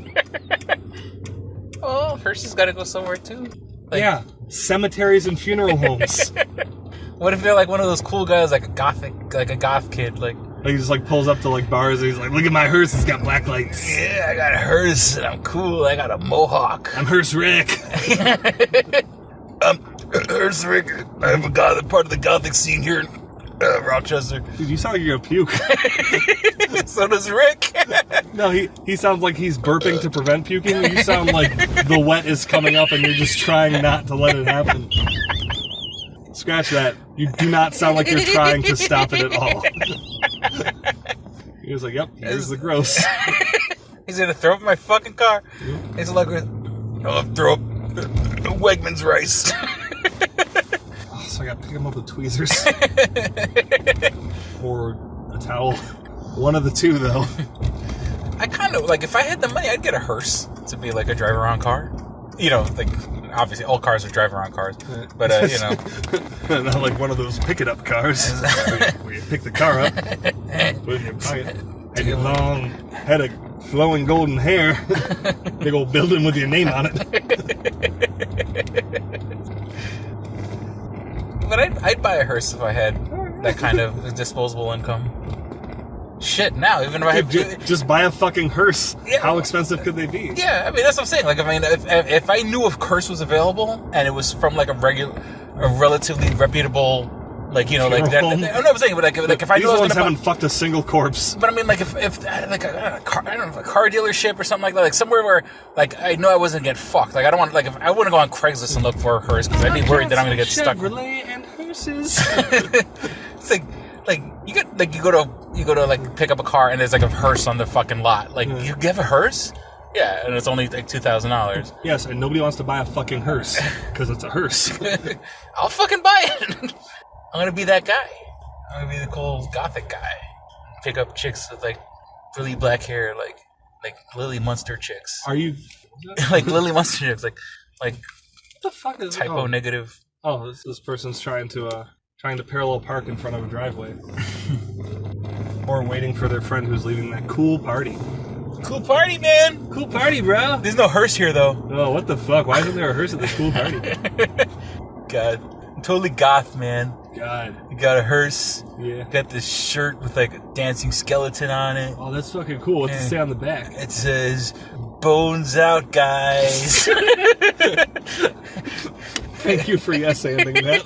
[SPEAKER 8] Oh, hearse has got to go somewhere too.
[SPEAKER 9] Yeah, cemeteries and funeral homes.
[SPEAKER 8] What if they're one of those cool guys, a goth kid,
[SPEAKER 9] He just pulls up to bars and he's like, look at my hearse, it's got black lights.
[SPEAKER 8] Yeah, I got a hearse and I'm cool. I got a mohawk.
[SPEAKER 9] I'm Hearse Rick.
[SPEAKER 8] Hearse Rick. I'm a part of the gothic scene here in Rochester.
[SPEAKER 9] Dude, you sound like you're gonna puke.
[SPEAKER 8] So does Rick.
[SPEAKER 9] No, he sounds like he's burping to prevent puking. You sound like the wet is coming up and you're just trying not to let it happen. Scratch that. You do not sound like you're trying to stop it at all. He was like, yep, here's the gross.
[SPEAKER 8] He's gonna throw up my fucking car. He's like, throw up Wegman's rice.
[SPEAKER 9] So I gotta pick him up with tweezers. Or a towel. One of the two, though.
[SPEAKER 8] I kind of, if I had the money, I'd get a hearse to be a drive-around car. Obviously, all cars are drive-around cars. But,
[SPEAKER 9] Not like one of those pick-it-up cars. Where you pick the car up, put it in your pocket, and your long head of flowing golden hair. Big old building with your name on it.
[SPEAKER 8] But I'd buy a hearse if I had that kind of disposable income. Shit, now, even if I have...
[SPEAKER 9] Just buy a fucking hearse. Yeah. How expensive could they be?
[SPEAKER 8] Yeah, that's what I'm saying. If I knew a hearse was available, and it was from, a relatively reputable... I'm saying, but if I knew I was gonna
[SPEAKER 9] haven't fucked a single corpse.
[SPEAKER 8] But I mean, if a car dealership or something like that, somewhere where I know I wasn't gonna get fucked. I don't want if I wouldn't go on Craigslist and look for a hearse because I'd be worried that I'm gonna get stuck.
[SPEAKER 9] Chevrolet and hearses.
[SPEAKER 8] It's you go to pick up a car and there's a hearse on the fucking lot. You have a hearse? Yeah, and it's only $2,000.
[SPEAKER 9] Yes, and nobody wants to buy a fucking hearse because it's a hearse.
[SPEAKER 8] I'll fucking buy it. I'm gonna be that guy. I'm gonna be the cool gothic guy. Pick up chicks with really black hair, like Lily Munster chicks.
[SPEAKER 9] Are you
[SPEAKER 8] Lily Munster chicks?
[SPEAKER 9] What the fuck is
[SPEAKER 8] typo negative?
[SPEAKER 9] Oh, this person's trying to parallel park in front of a driveway, or waiting for their friend who's leaving that cool party.
[SPEAKER 8] Cool party, man.
[SPEAKER 9] Cool party, bro.
[SPEAKER 8] There's no hearse here, though.
[SPEAKER 9] Oh, what the fuck? Why isn't there a hearse at this cool party?
[SPEAKER 8] God. I'm totally goth, man.
[SPEAKER 9] God.
[SPEAKER 8] You got a hearse.
[SPEAKER 9] Yeah.
[SPEAKER 8] Got this shirt with like a dancing skeleton on it.
[SPEAKER 9] Oh, that's fucking cool. What's it say on the back?
[SPEAKER 8] It says, "Bones out, guys."
[SPEAKER 9] Thank you for yes-anding that.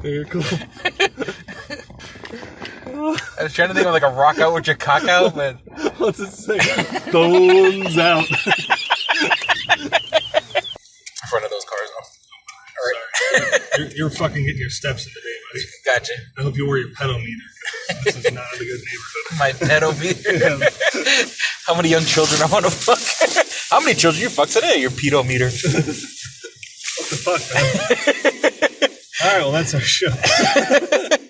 [SPEAKER 9] Very cool.
[SPEAKER 8] I was trying to think of like a rock out with your cock out, but...
[SPEAKER 9] What's it say? Bones out.
[SPEAKER 8] In front of those cars, though.
[SPEAKER 9] Sorry. You're fucking getting your steps in today, buddy.
[SPEAKER 8] Gotcha.
[SPEAKER 9] I hope you wear your pedometer. This is not a good neighborhood.
[SPEAKER 8] My pedometer. How many young children I want to fuck? How many children you fuck today? Your pedometer.
[SPEAKER 9] What the fuck, man? All right, well, that's our show.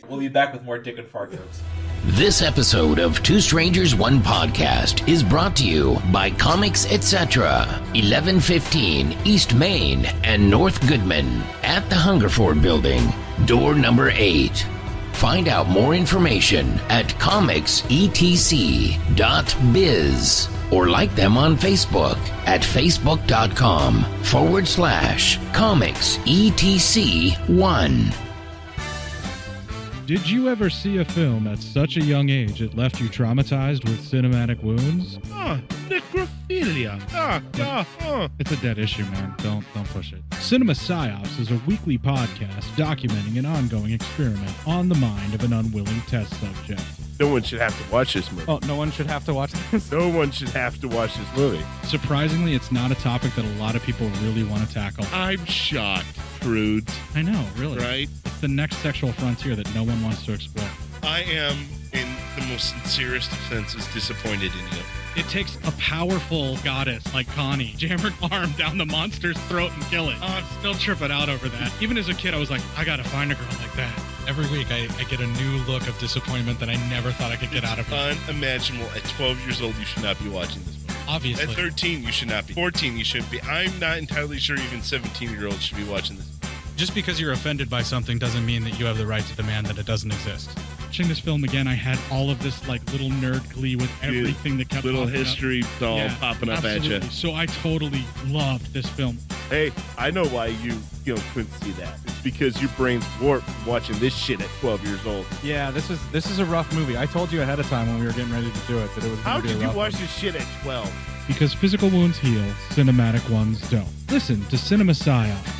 [SPEAKER 8] We'll be back with more dick and fart jokes.
[SPEAKER 10] This episode of Two Strangers, One Podcast is brought to you by Comics Etc. 1115 East Main and North Goodman at the Hungerford Building, door number 8. Find out more information at comicsetc.biz or like them on Facebook at facebook.com/comicsetc1.
[SPEAKER 11] Did you ever see a film at such a young age it left you traumatized with cinematic wounds? Necrophilia. It's a dead issue, man. Don't push it. Cinemapsyops is a weekly podcast documenting an ongoing experiment on the mind of an unwilling test subject.
[SPEAKER 12] No one should have to watch this movie.
[SPEAKER 11] Oh, no one should have to watch this?
[SPEAKER 12] No one should have to watch this movie.
[SPEAKER 11] Surprisingly, it's not a topic that a lot of people really want to tackle.
[SPEAKER 12] I'm shocked, Prudes.
[SPEAKER 11] I know, really.
[SPEAKER 12] Right?
[SPEAKER 11] It's the next sexual frontier that no one wants to explore.
[SPEAKER 12] I am, in the most sincerest of senses, disappointed in you.
[SPEAKER 11] It takes a powerful goddess like Connie, jam her arm down the monster's throat and kill it. Oh, I'm still tripping out over that. Even as a kid, I was like, I gotta find a girl like that. Every week, I get a new look of disappointment that I never thought I could get out of.
[SPEAKER 12] Unimaginable. At 12 years old, you should not be watching this movie.
[SPEAKER 11] Obviously.
[SPEAKER 12] At 13, you should not be. 14, you shouldn't be. I'm not entirely sure even 17-year-olds should be watching this.
[SPEAKER 11] Just because you're offended by something doesn't mean that you have the right to demand that it doesn't exist. Watching this film again, I had all of this like little nerd glee with everything that kept
[SPEAKER 12] little
[SPEAKER 11] popping
[SPEAKER 12] history
[SPEAKER 11] up.
[SPEAKER 12] all popping up
[SPEAKER 11] absolutely.
[SPEAKER 12] at you.
[SPEAKER 11] So I totally loved this film.
[SPEAKER 12] Hey, I know why you couldn't see that. It's because your brain's warped from watching this shit at 12 years old.
[SPEAKER 11] Yeah, this is a rough movie. I told you ahead of time when we were getting ready to do it that it was
[SPEAKER 12] How
[SPEAKER 11] going to be a
[SPEAKER 12] could you
[SPEAKER 11] rough
[SPEAKER 12] watch
[SPEAKER 11] one.
[SPEAKER 12] this shit at 12?
[SPEAKER 11] Because physical wounds heal, cinematic ones don't. Listen to Cinemapsyops.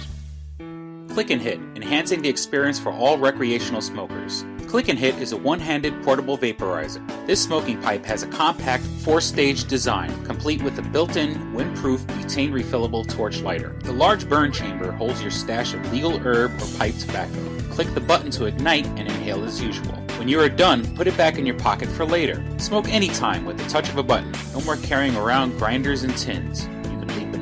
[SPEAKER 13] Click and Hit, enhancing the experience for all recreational smokers. Click and Hit is a one-handed portable vaporizer. This smoking pipe has a compact 4-stage design, complete with a built-in, windproof, butane refillable torch lighter. The large burn chamber holds your stash of legal herb or pipe tobacco. Click the button to ignite and inhale as usual. When you are done, put it back in your pocket for later. Smoke anytime with the touch of a button. No more carrying around grinders and tins.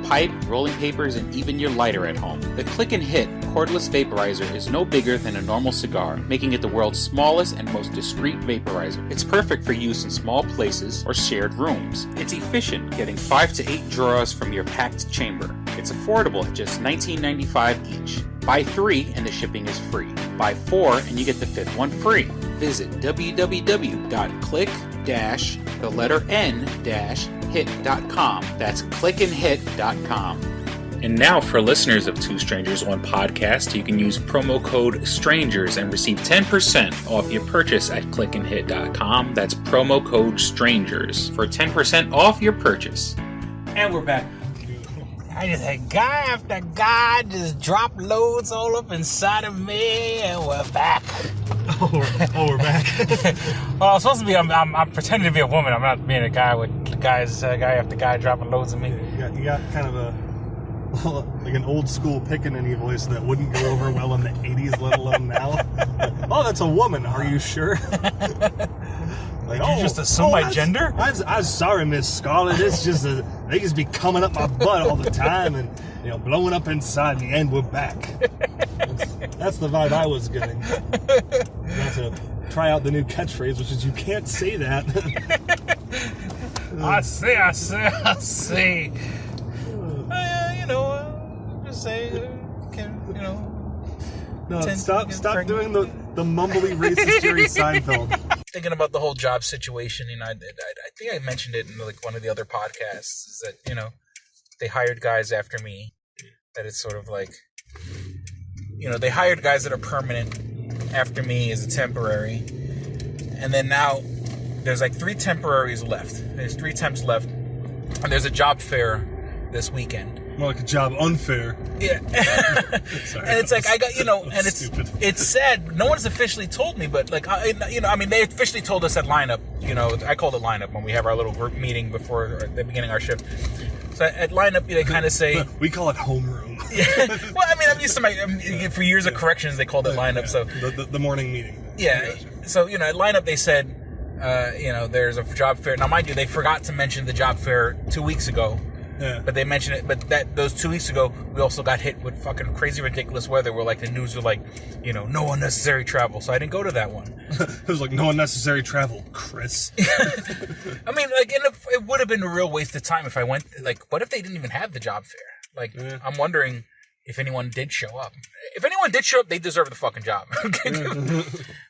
[SPEAKER 13] Pipe, rolling papers, and even your lighter at home. The Click and Hit cordless vaporizer is no bigger than a normal cigar, making it the world's smallest and most discreet vaporizer. It's perfect for use in small places or shared rooms. It's efficient, getting 5 to 8 draws from your packed chamber. It's affordable at just $19.95 each. Buy 3 and the shipping is free. Buy 4 and you get the 5th one free. Visit www.click-n-hit.com. That's clickandhit.com. And now for listeners of Two Strangers, One Podcast, you can use promo code STRANGERS and receive 10% off your purchase at clickandhit.com. That's promo code STRANGERS for 10% off your purchase.
[SPEAKER 8] And we're back. I just had guy after guy just drop loads all up inside of me, and we're back.
[SPEAKER 9] We're back.
[SPEAKER 8] Well, I'm supposed to be. I'm pretending to be a woman. I'm not being a guy with guys, guy after guy dropping loads of me.
[SPEAKER 9] You got kind of like an old school pickaninny voice that wouldn't go over well in the 80s, let alone now. Oh, that's a woman. Are you sure?
[SPEAKER 8] Like, you just assume my gender?
[SPEAKER 9] I'm sorry, Miss Scarlett. It's just they just be coming up my butt all the time and blowing up inside me, and we're back. That's the vibe I was getting. You have to try out the new catchphrase, which is "You can't say that."
[SPEAKER 8] I say. Just say,
[SPEAKER 9] No, stop doing the mumbly racist Jerry Seinfeld.
[SPEAKER 8] thinking about the whole job situation. I think I mentioned it in like one of the other podcasts. Is that they hired guys after me. That it's sort of like they hired guys that are permanent after me as a temporary, and then now there's like 3 temporaries left. There's 3 temps left, and there's a job fair this weekend.
[SPEAKER 9] More like a job unfair.
[SPEAKER 8] Yeah.
[SPEAKER 9] Sorry,
[SPEAKER 8] and it's like I got and it's sad. No one's officially told me, but like they officially told us at lineup. I called it lineup when we have our little group meeting before the beginning of our shift. So at lineup, they kind of say
[SPEAKER 9] we call it homeroom.
[SPEAKER 8] Yeah. Well, I'm used to for years of corrections they called it lineup. So
[SPEAKER 9] the morning meeting.
[SPEAKER 8] Yeah. So at lineup they said, there's a job fair. Now, mind you, they forgot to mention the job fair 2 weeks ago. Yeah. But they mentioned it. But those 2 weeks ago, we also got hit with fucking crazy, ridiculous weather where like the news were like, no unnecessary travel. So I didn't go to that one.
[SPEAKER 9] It was like no unnecessary travel, Chris.
[SPEAKER 8] I mean, like, it would have been a real waste of time if I went. Like, what if they didn't even have the job fair? Like, I'm wondering if anyone did show up. If anyone did show up, they deserve the fucking job.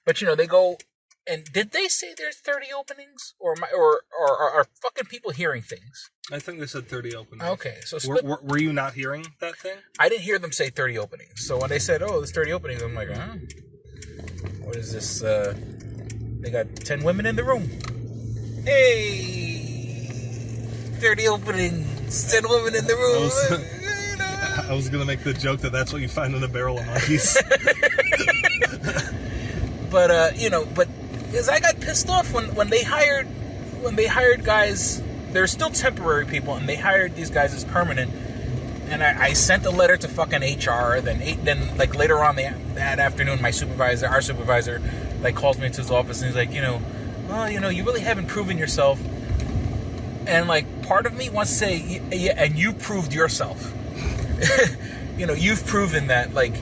[SPEAKER 8] But they go. And did they say there's 30 openings, or are fucking people hearing things?
[SPEAKER 9] I think they said 30 openings.
[SPEAKER 8] Okay, so
[SPEAKER 9] were you not hearing that thing?
[SPEAKER 8] I didn't hear them say 30 openings. So when they said, "Oh, there's 30 openings," I'm like, "Huh? What is this? They got 10 women in the room. Hey, 30 openings, 10 women in the room."
[SPEAKER 9] I was gonna make the joke that's what you find in a barrel of monkeys.
[SPEAKER 8] But because I got pissed off when they hired guys. They're still temporary people, and they hired these guys as permanent. And I sent a letter to fucking HR. Then like later on that afternoon, our supervisor, like calls me to his office, and he's like, you really haven't proven yourself. And like part of me wants to say, yeah, and you proved yourself. You've proven that like,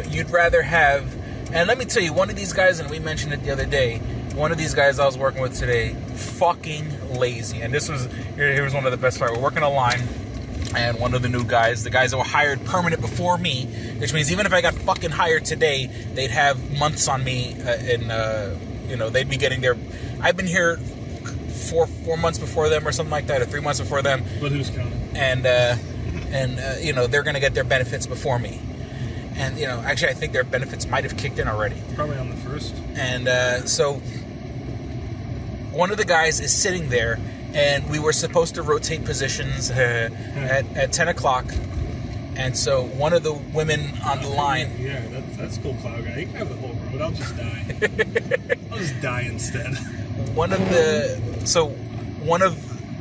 [SPEAKER 8] you'd rather have. And let me tell you, one of these guys, and we mentioned it the other day, one of these guys I was working with today, fucking lazy. And here was one of the best parts. We're working a line, and one of the new guys, the guys that were hired permanent before me, which means even if I got fucking hired today, they'd have months on me, they'd be getting their. I've been here 4 months before them or something like that, or 3 months before them.
[SPEAKER 9] But who's counting?
[SPEAKER 8] And they're gonna get their benefits before me. And, actually, I think their benefits might have kicked in already.
[SPEAKER 9] Probably on the first.
[SPEAKER 8] And so one of the guys is sitting there, and we were supposed to rotate positions at 10 o'clock. And so one of the women on the line...
[SPEAKER 9] Yeah, that's cool, plow guy. You can have the whole road. I'll just die. I'll just die instead.
[SPEAKER 8] One of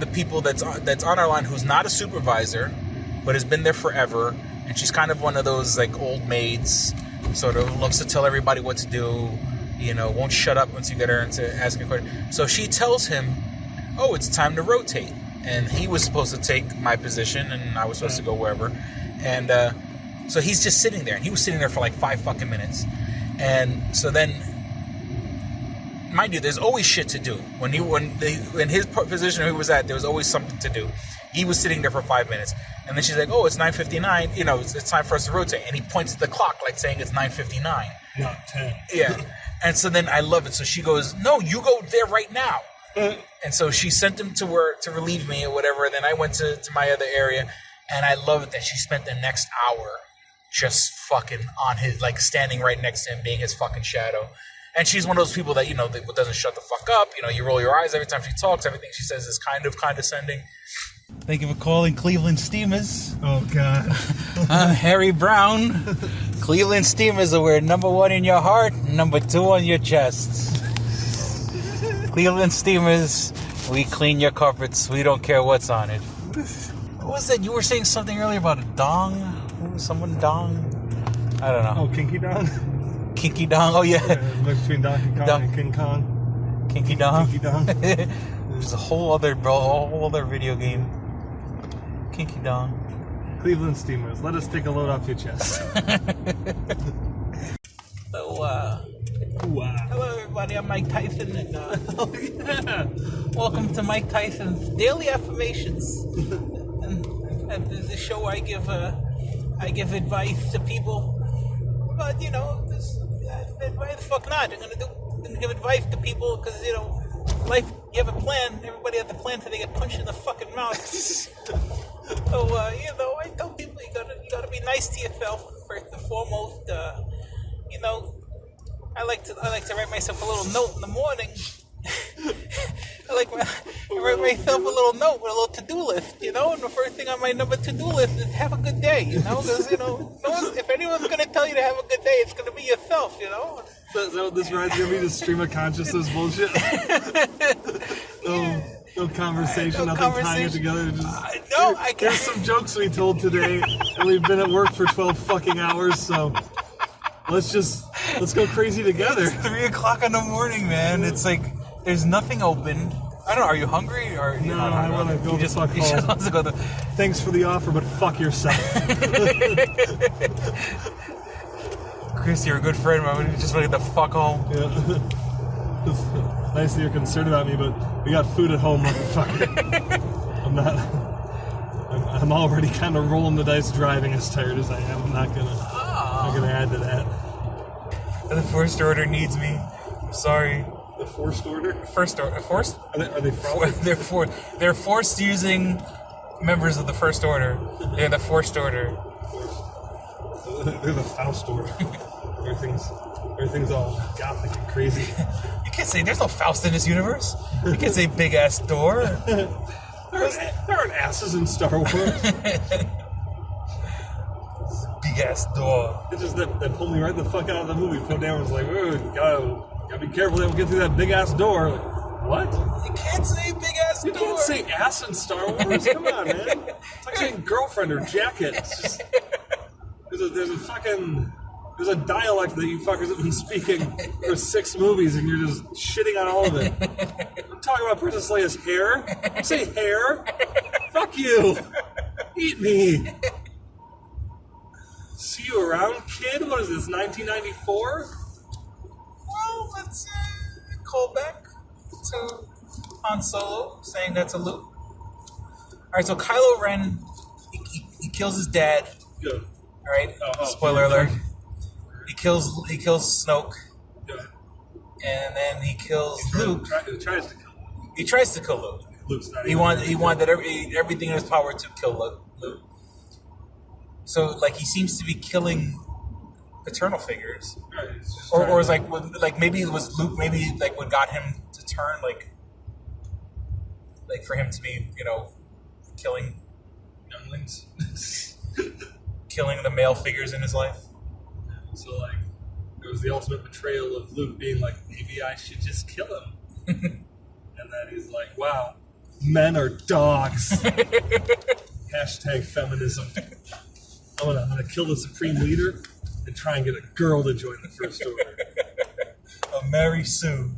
[SPEAKER 8] the people that's on our line who's not a supervisor, but has been there forever... And she's kind of one of those, like, old maids, sort of loves to tell everybody what to do, won't shut up once you get her into asking a question. So she tells him, oh, it's time to rotate. And he was supposed to take my position, and I was supposed to go wherever. And so he's just sitting there. And he was sitting there for, like, 5 fucking minutes. And so then, mind you, there's always shit to do. In his position he was at, there was always something to do. He was sitting there for 5 minutes. And then she's like, oh, it's 9:59. It's time for us to rotate. And he points at the clock like saying it's 9:59.
[SPEAKER 9] Not 10.
[SPEAKER 8] Yeah. And so then I love it. So she goes, no, you go there right now. And so she sent him to relieve me or whatever. And then I went to my other area. And I love it that she spent the next hour just fucking on his, like standing right next to him, being his fucking shadow. And she's one of those people that, that doesn't shut the fuck up. You roll your eyes every time she talks. Everything she says is kind of condescending.
[SPEAKER 14] Thank you for calling Cleveland Steamers.
[SPEAKER 9] Oh, God.
[SPEAKER 14] I'm Harry Brown. Cleveland Steamers are where number 1 in your heart, number 2 on your chest. Cleveland Steamers, we clean your carpets. We don't care what's on it. What was that? You were saying something earlier about a dong? Someone dong? I don't know.
[SPEAKER 9] Oh, Kinky Dong?
[SPEAKER 14] Kinky Dong? Oh, yeah.
[SPEAKER 9] Between Donkey Kong and King Kong.
[SPEAKER 14] Kinky Dong?
[SPEAKER 9] Kinky Dong.
[SPEAKER 14] There's a whole other video game. Kinky Dong.
[SPEAKER 9] Cleveland Steamers, let us take a load off your chest.
[SPEAKER 14] Hello, everybody. I'm Mike Tyson, and welcome to Mike Tyson's Daily Affirmations. And this is a show I give advice to people. But why the fuck not? I'm gonna do and give advice to people because life. You have a plan. Everybody has a plan until they get punched in the fucking mouth. So I tell people you gotta be nice to yourself first and foremost. I like to write myself a little note in the morning. I write myself a little note with a little to-do list, and the first thing on my number to-do list is have a good day, because if anyone's gonna tell you to have a good day, it's gonna be yourself,
[SPEAKER 9] So is that what this ride's gonna be? Just stream of consciousness bullshit? No conversation, nothing tying it together. There's some jokes we told today, and we've been at work for 12 fucking hours, so let's go crazy together.
[SPEAKER 14] It's 3 o'clock in the morning, man. It's like there's nothing open. I don't know. Are you hungry or
[SPEAKER 9] no? I want to go
[SPEAKER 14] just
[SPEAKER 9] fuck home. Thanks for the offer, but fuck yourself.
[SPEAKER 14] Chris, you're a good friend, man. We just want to get the fuck home.
[SPEAKER 9] Yeah. It's nice that you're concerned about me, but we got food at home, motherfucker. I'm already kind of rolling the dice driving as tired as I am. I'm not gonna add to that.
[SPEAKER 14] The first order needs me. I'm sorry.
[SPEAKER 9] The forced order?
[SPEAKER 14] Forced?
[SPEAKER 9] Are they forced?
[SPEAKER 14] They're forced using members of the first order. They're the forced order.
[SPEAKER 9] They're the Faust order. Everything's all gothic and crazy.
[SPEAKER 14] You can't say there's no Faust in this universe. You can't say big ass door.
[SPEAKER 9] There aren't asses in Star Wars.
[SPEAKER 14] Big ass door.
[SPEAKER 9] It's just that pulled me right the fuck out of the movie. Put down and was like, gotta be careful they don't get through that big ass door. Like, what?
[SPEAKER 14] You can't say big ass door.
[SPEAKER 9] You can't say ass in Star Wars. Come on, man. It's like saying girlfriend or jacket. It's just, there's a dialect that you fuckers have been speaking for 6 movies, and you're just shitting on all of it. I'm talking about Princess Leia's hair. You say hair? Fuck you. Eat me. See you around, kid? What is this, 1994?
[SPEAKER 14] Well, let's call back to Han Solo, saying that's a loop. Alright, so Kylo Ren, he kills his dad.
[SPEAKER 9] Good.
[SPEAKER 14] Alright, spoiler alert. He kills Snoke.
[SPEAKER 9] Good.
[SPEAKER 14] And then he kills Luke.
[SPEAKER 9] He tries to kill Luke.
[SPEAKER 14] He tries to kill Luke.
[SPEAKER 9] Luke's not
[SPEAKER 14] he wanted everything in his power to kill Luke. So, he seems to be killing paternal figures.
[SPEAKER 9] Right,
[SPEAKER 14] or is maybe it was Luke, maybe what got him to turn, for him to be, killing
[SPEAKER 9] younglings.
[SPEAKER 14] Killing the male figures in his life.
[SPEAKER 9] So, it was the ultimate betrayal of Luke being like, maybe I should just kill him. And then he's like, wow, men are dogs. Hashtag feminism. I'm gonna kill the supreme leader and try and get a girl to join the First Order.
[SPEAKER 14] Mary Sue.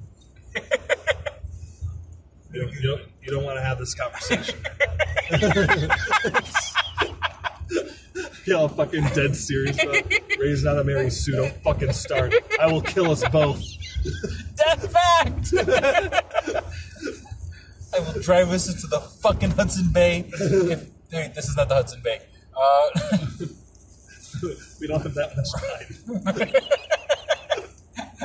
[SPEAKER 9] You don't want to have this conversation. Y'all fucking dead serious about raised not a Mary Sue. Don't fucking start. I will kill us both.
[SPEAKER 14] That's fact! I will drive us into the fucking Hudson Bay. Wait, this is not the Hudson Bay.
[SPEAKER 9] We don't have that much time.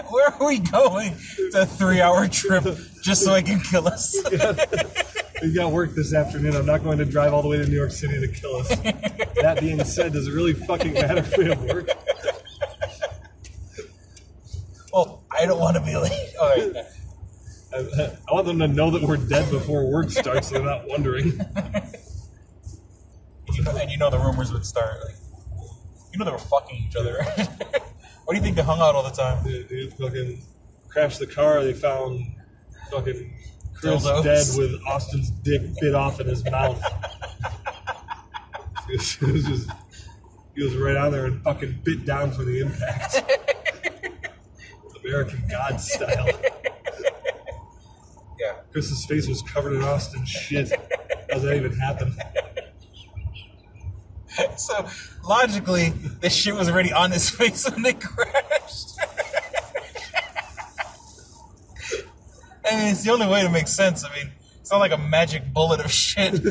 [SPEAKER 14] Where are we going? It's a 3-hour trip just so I can kill us.
[SPEAKER 9] We've got work this afternoon. I'm not going to drive all the way to New York City to kill us. That being said, does it really fucking matter if we have work?
[SPEAKER 14] Well, I don't want to be late. All right.
[SPEAKER 9] I want them to know that we're dead before work starts so they're not wondering.
[SPEAKER 14] And the rumors would start. They were fucking each other. Why do you think they hung out all the time?
[SPEAKER 9] They fucking crashed the car. They found fucking Chris
[SPEAKER 14] Dildos.
[SPEAKER 9] dead with Austin's dick bit off in his mouth. He was right on there and fucking bit down for the impact. American God style.
[SPEAKER 14] Yeah.
[SPEAKER 9] Chris's face was covered in Austin's shit. How does that even happen?
[SPEAKER 14] So, logically, this shit was already on his face when they crashed. It's the only way to make sense. It's not like a magic bullet of shit.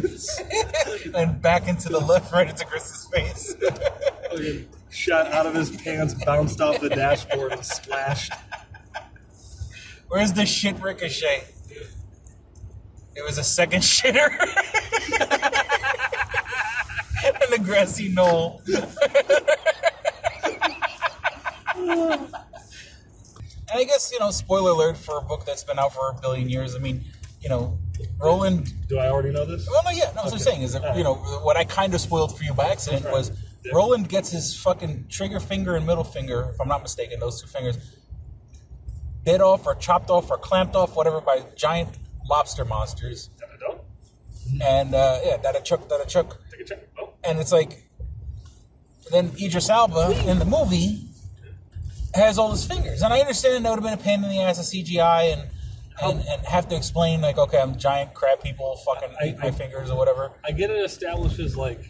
[SPEAKER 14] And back into the left, right into Chris's face.
[SPEAKER 9] Shot out of his pants, bounced off the dashboard, and splashed.
[SPEAKER 14] Where's the shit ricochet? It was a second shitter. And the grassy knoll. And I guess, spoiler alert for a book that's been out for a billion years. I mean, Roland...
[SPEAKER 9] Do I already know this?
[SPEAKER 14] Well, no, yeah. No, what I'm saying is that, what I kind of spoiled for you by accident was Roland gets his fucking trigger finger and middle finger, if I'm not mistaken, those two fingers, bit off or chopped off or clamped off, whatever, by giant lobster monsters. And, that a chook.
[SPEAKER 9] Oh.
[SPEAKER 14] And it's like, then Idris Elba in the movie has all his fingers. And I understand that would have been a pain in the ass of CGI and have to explain, like, okay, I'm giant crab people, fucking eat my fingers or whatever.
[SPEAKER 9] I get it establishes, like,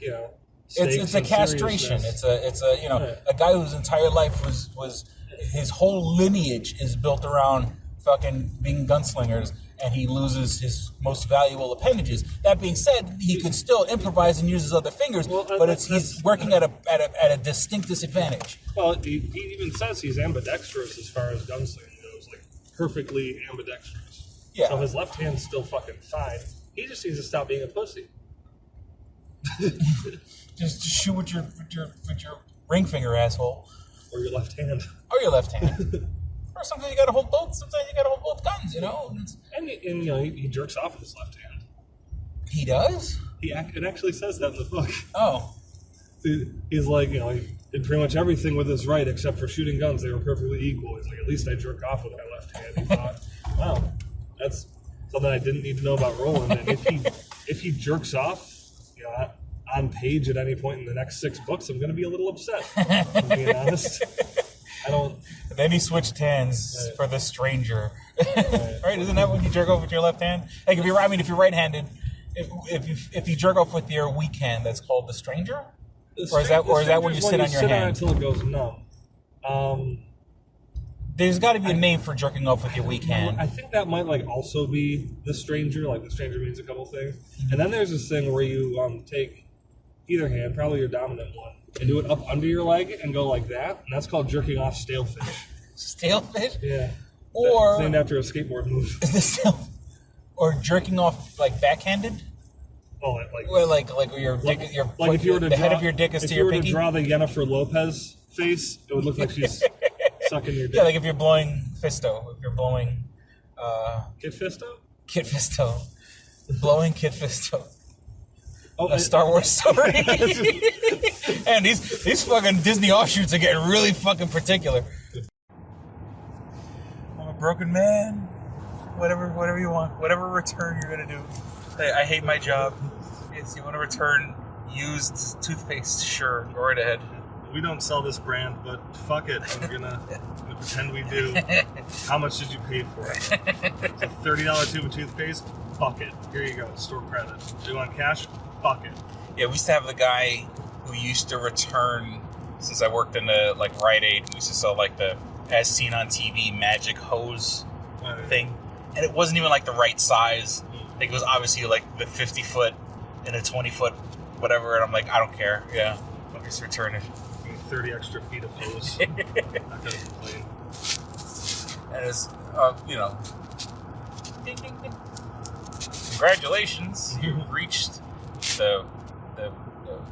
[SPEAKER 14] it's a castration. It's a guy whose entire life was his whole lineage is built around fucking being gunslingers, and he loses his most valuable appendages. That being said, he could still improvise and use his other fingers, but he's working at a distinct disadvantage.
[SPEAKER 9] Well, he even says he's ambidextrous as far as gunslinging goes, like perfectly ambidextrous.
[SPEAKER 14] Yeah.
[SPEAKER 9] So his left hand's still fucking fine. He just needs to stop being a pussy.
[SPEAKER 14] Just shoot with your ring finger, asshole.
[SPEAKER 9] Or your left hand.
[SPEAKER 14] Or your left hand. Or sometimes you gotta hold both. Sometimes you gotta hold both guns.
[SPEAKER 9] And he jerks off with his left hand.
[SPEAKER 14] He does?
[SPEAKER 9] It actually says that in the book.
[SPEAKER 14] Oh.
[SPEAKER 9] He's like, he did pretty much everything with his right except for shooting guns. They were perfectly equal. He's like, at least I jerk off with my left hand. He thought, wow, that's something I didn't need to know about Roland. And if he jerks off, on page at any point in the next 6 books, I'm going to be a little upset. I'm being honest. I don't.
[SPEAKER 14] Then he switched hands for the stranger. Right? Isn't that when you jerk off with your left hand? Like if you're right-handed, if you jerk off with your weak hand, that's called the stranger. Or is that when you sit on your hand
[SPEAKER 9] until it goes numb?
[SPEAKER 14] There's got to be a name for jerking off with your weak hand.
[SPEAKER 9] I think that might also be the stranger. Like the stranger means a couple things, and then there's this thing where you take either hand, probably your dominant one, and do it up under your leg and go like that, and that's called jerking off stale fish.
[SPEAKER 14] Stale fish?
[SPEAKER 9] Yeah.
[SPEAKER 14] Or
[SPEAKER 9] it's named after a skateboard move.
[SPEAKER 14] Or jerking off backhanded.
[SPEAKER 9] Oh,
[SPEAKER 14] like where your dick,
[SPEAKER 9] if you were to
[SPEAKER 14] head of your dick is to your pinky.
[SPEAKER 9] If you were to draw the Jennifer Lopez face, it would look like she's sucking your dick.
[SPEAKER 14] Yeah, like if you're blowing fisto. If you're blowing
[SPEAKER 9] Kid Fisto?
[SPEAKER 14] Kid Fisto. Blowing Kid Fisto.
[SPEAKER 9] Oh,
[SPEAKER 14] a Star Wars story. And these fucking Disney offshoots are getting really fucking particular. I'm a broken man. Whatever you want. Whatever return you're gonna do. I hate my job. Yes, you want to return used toothpaste? Sure, go right ahead.
[SPEAKER 9] We don't sell this brand, but fuck it. I'm gonna pretend we do. How much did you pay for it? It's a $30 tube of toothpaste. Fuck it. Here you go. Store credit. Do you want cash? Fuck it.
[SPEAKER 14] Yeah, we used to have the guy who used to return, since I worked in the Rite Aid, we used to sell the as seen on TV magic hose thing. And it wasn't even the right size. It was obviously the 50-foot and a 20-foot whatever, and I'm like, I don't care. Yeah, I'll just return it.
[SPEAKER 9] 30 extra feet of hose. Not gonna complain.
[SPEAKER 14] And it's, ding, ding, ding. Congratulations, you've reached the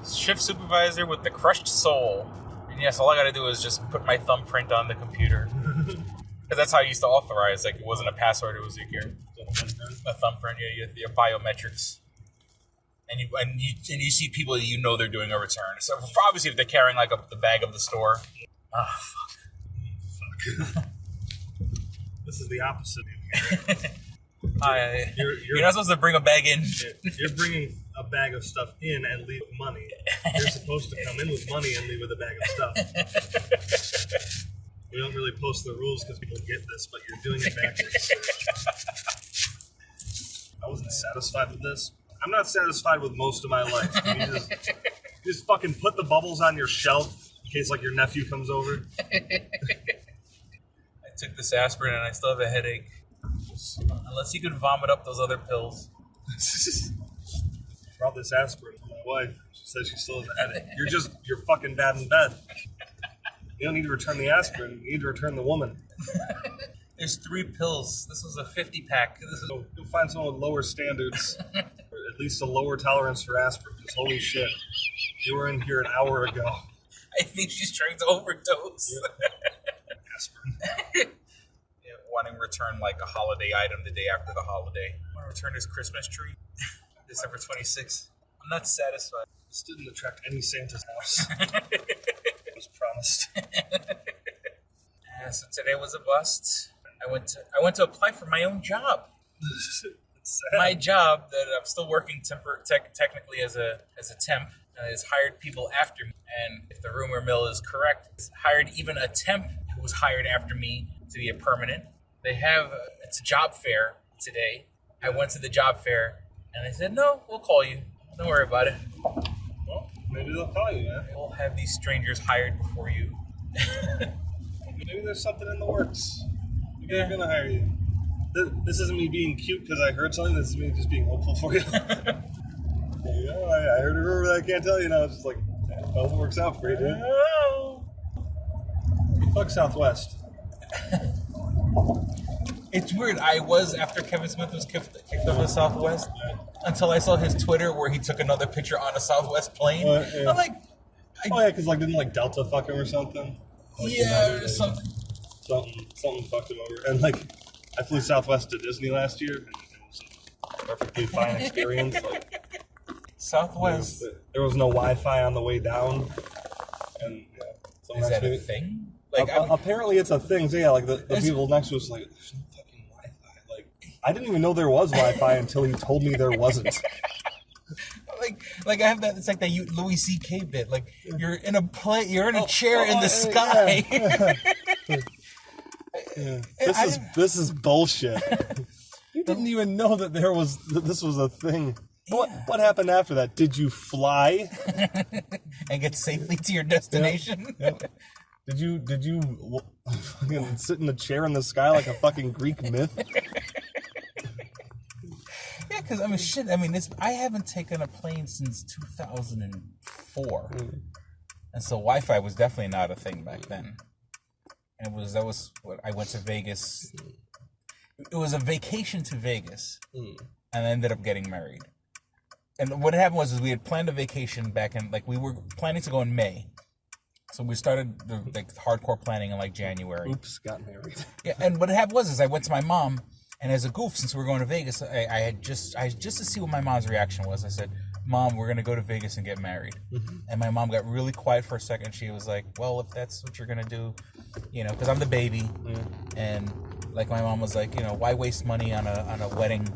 [SPEAKER 14] shift supervisor with the crushed soul. And yes, all I gotta do is just put my thumbprint on the computer. Because that's how I used to authorize. It wasn't a password, it was a thumbprint. Yeah, your biometrics. And you see people that they're doing a return. So obviously if they're carrying the bag of the store. Ah, fuck.
[SPEAKER 9] This is the opposite.
[SPEAKER 14] You're not supposed to bring a bag in.
[SPEAKER 9] You're bringing a bag of stuff in and leave with money. You're supposed to come in with money and leave with a bag of stuff. We don't really post the rules because people get this, but you're doing it backwards. I wasn't satisfied with this. I'm not satisfied with most of my life. You just fucking put the bubbles on your shelf in case your nephew comes over.
[SPEAKER 14] I took this aspirin and I still have a headache. Unless you could vomit up those other pills.
[SPEAKER 9] Brought this aspirin to my wife. She says she still has a headache. You're fucking bad in bed. You don't need to return the aspirin. You need to return the woman.
[SPEAKER 14] There's 3 pills. This was a 50-pack.
[SPEAKER 9] You'll find someone with lower standards, or at least a lower tolerance for aspirin. Because holy shit, you were in here an hour ago.
[SPEAKER 14] I think she's trying to overdose.
[SPEAKER 9] Aspirin.
[SPEAKER 14] Wanting to return like a holiday item the day after the holiday. I want to return his Christmas tree, December 26th. I'm not satisfied.
[SPEAKER 9] This didn't attract any Santa's house. It was promised.
[SPEAKER 14] So today was a bust. I went to apply for my own job. My job that I'm still working technically as a temp has hired people after me, and if the rumor mill is correct, it's hired even a temp who was hired after me to be a permanent. It's a job fair today. I went to the job fair and they said, no, we'll call you. Don't worry about it.
[SPEAKER 9] Well, maybe they'll call you, man.
[SPEAKER 14] We'll have these strangers hired before you.
[SPEAKER 9] Maybe there's something in the works. Maybe they're gonna hire you. This isn't me being cute because I heard something. This is me just being hopeful for you. I heard a rumor that I can't tell you now. It's just like, I hope it works out for you, dude. Fuck Southwest.
[SPEAKER 14] It's weird. I was, after Kevin Smith was kicked off of Southwest, until I saw his Twitter where he took another picture on a Southwest plane.
[SPEAKER 9] Yeah.
[SPEAKER 14] I'm like...
[SPEAKER 9] because didn't Delta fuck him or something?
[SPEAKER 14] Something.
[SPEAKER 9] Something fucked him over. And I flew Southwest to Disney last year, and it was a perfectly fine experience.
[SPEAKER 14] Southwest.
[SPEAKER 9] There was no Wi-Fi on the way down, and
[SPEAKER 14] is that a thing?
[SPEAKER 9] Apparently it's a thing. So the people next to us there's no fucking Wi-Fi. I didn't even know there was Wi-Fi until you told me there wasn't.
[SPEAKER 14] I have that. It's like that Louis C.K. bit. You're in a you're in a chair in the sky.
[SPEAKER 9] Yeah. This is bullshit. You didn't even know that this was a thing. What happened after that? Did you fly
[SPEAKER 14] and get safely to your destination?
[SPEAKER 9] Yep. Did you fucking sit in a chair in the sky like a fucking Greek myth?
[SPEAKER 14] Yeah, because I haven't taken a plane since 2004, and so Wi-Fi was definitely not a thing back then. And that was what I went to Vegas. It was a vacation to Vegas, and I ended up getting married. And what happened was we had planned a vacation back in we were planning to go in May. So we started the hardcore planning in January.
[SPEAKER 9] Oops, got married.
[SPEAKER 14] Yeah, and what happened was I went to my mom, and as a goof, since we were going to Vegas, I just to see what my mom's reaction was. I said, "Mom, we're gonna go to Vegas and get married." Mm-hmm. And my mom got really quiet for a second. She was like, "Well, if that's what you're gonna do, because I'm the baby," and my mom was like, "Why waste money on a wedding,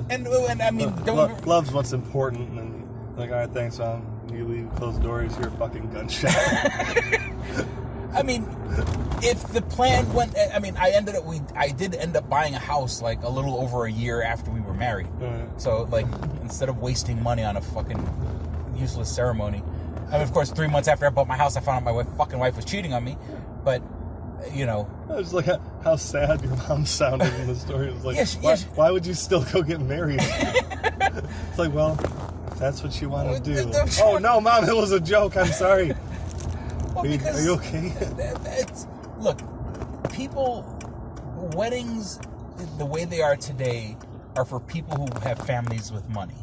[SPEAKER 14] And I mean,
[SPEAKER 9] love's what's important." And all right, thanks, Mom. You leave, close the doors, hear a fucking gunshot.
[SPEAKER 14] I mean, if the plan went, I did end up buying a house a little over a year after we were married. So instead of wasting money on a fucking useless ceremony, of course, 3 months after I bought my house, I found out my fucking wife was cheating on me. But
[SPEAKER 9] It's how sad your mom sounded in the story. It was why would you still go get married? It's well, if that's what you want to do. Oh no, Mom, it was a joke. I'm sorry. Are you okay?
[SPEAKER 14] Look, weddings, the way they are today, are for people who have families with money.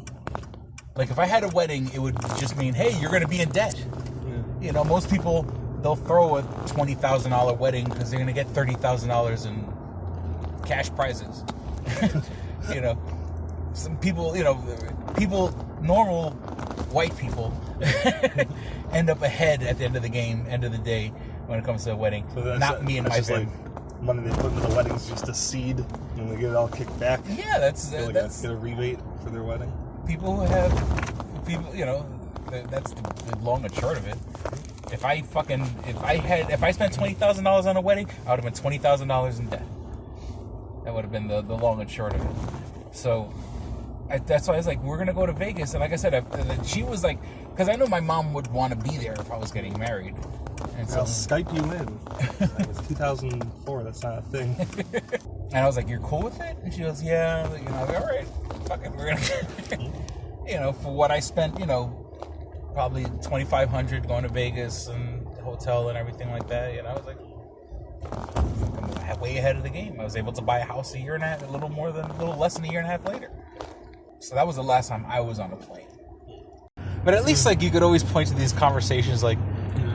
[SPEAKER 14] If I had a wedding, it would just mean, hey, you're going to be in debt. Yeah. Most people, they'll throw a $20,000 wedding because they're going to get $30,000 in cash prizes. Some people, normal white people end up ahead at the end of the game, end of the day, when it comes to a wedding. So not me and my family.
[SPEAKER 9] Money they put into the wedding is just a seed, and they get it all kicked back.
[SPEAKER 14] Yeah, that's
[SPEAKER 9] get a rebate for their wedding.
[SPEAKER 14] People who have that's the long and short of it. If I spent $20,000 on a wedding, I would have been $20,000 in debt. That would have been the long and short of it. So that's why I was we're gonna go to Vegas, and like I said, she was because I know my mom would want to be there if I was getting married. And so
[SPEAKER 9] I'll Skype you in. It was 2004. That's not a thing.
[SPEAKER 14] And I was like, "You're cool with it?" And she goes, "Yeah." All right, fuck it, we're gonna, for what I spent, probably $2,500 going to Vegas and the hotel and everything like that. I was like,
[SPEAKER 8] way ahead of the game. I was able to buy a house a little less than a year and a half later. So that was the last time I was on a plane. But at least, like, you could always point to these conversations, like,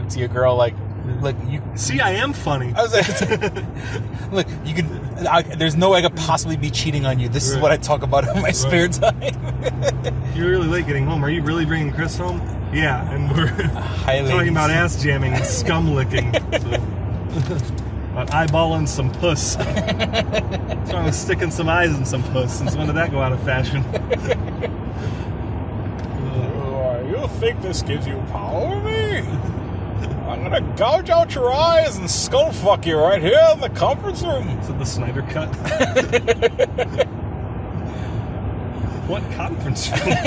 [SPEAKER 8] to your girl, like, look, you
[SPEAKER 9] see, I am funny.
[SPEAKER 8] I was like, look, you could. There's no way I could possibly be cheating on you. This is what I talk about in my spare time.
[SPEAKER 9] You're really late getting home. Are you really bringing Chris home? Yeah, and we're talking about ass jamming and scum licking. About eyeballing some puss. So I'm sticking some eyes in some puss. Since when did that go out of fashion?
[SPEAKER 8] You think this gives you power over me? I'm gonna gouge out your eyes and skull fuck you right here in the conference room.
[SPEAKER 9] Is it the Snyder Cut? What conference room?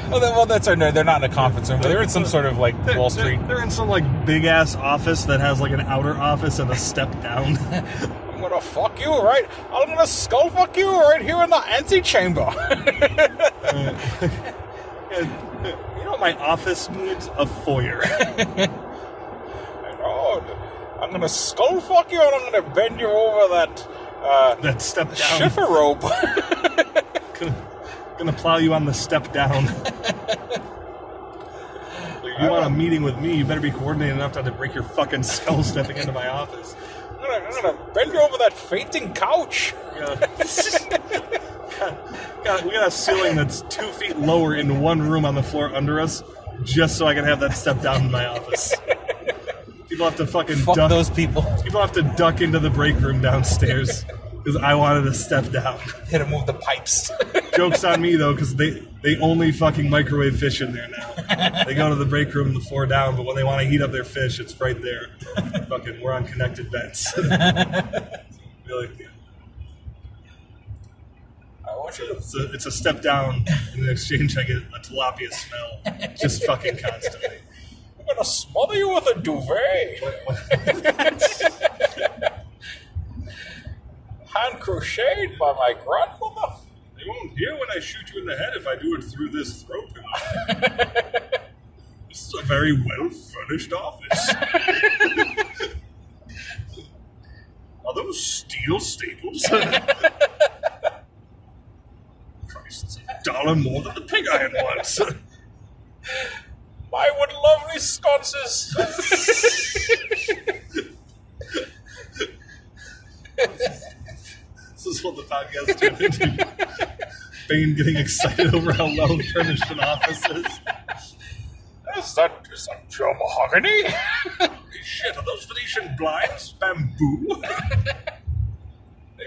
[SPEAKER 8] Well, that's right. No, they're not in a conference room, but they're in some sort of, like, Wall Street.
[SPEAKER 9] They're in some, like, big-ass office that has, like, an outer office and a step down.
[SPEAKER 8] I'm gonna fuck you right. I'm gonna skull fuck you right here in the antechamber.
[SPEAKER 9] You know what my office needs? A foyer.
[SPEAKER 8] I'm gonna skull fuck you and I'm gonna bend you over that
[SPEAKER 9] step down.
[SPEAKER 8] Schiffer rope.
[SPEAKER 9] Gonna plow you on the step down. You want a meeting with me, you better be coordinated enough not to break your fucking skull stepping into my office.
[SPEAKER 8] I'm gonna bend you over that fainting couch.
[SPEAKER 9] We got a ceiling that's 2 feet lower in one room on the floor under us, just so I can have that step down in my office. People have to fucking duck
[SPEAKER 8] those people.
[SPEAKER 9] People have to duck into the break room downstairs because I wanted to step down.
[SPEAKER 8] Hit him with the pipes.
[SPEAKER 9] Joke's on me though, because they only fucking microwave fish in there now. They go to the break room the floor down, but when they want to heat up their fish, it's right there. Fucking, we're on connected vents. Really. It's a step down. In exchange, I get a tilapia smell, just fucking constantly.
[SPEAKER 8] I'm gonna smother you with a duvet. Hand crocheted by my grandmother.
[SPEAKER 9] They won't hear when I shoot you in the head if I do it through this throat. This is a very well furnished office. Are those steel staples? Christ, $1 more than the pig iron was.
[SPEAKER 8] My would lovely sconces.
[SPEAKER 9] This is what the podcast turned into. Bane getting excited over how well furnished an office is.
[SPEAKER 8] Is that pure mahogany?
[SPEAKER 9] Shit, are those Venetian blinds bamboo?
[SPEAKER 8] They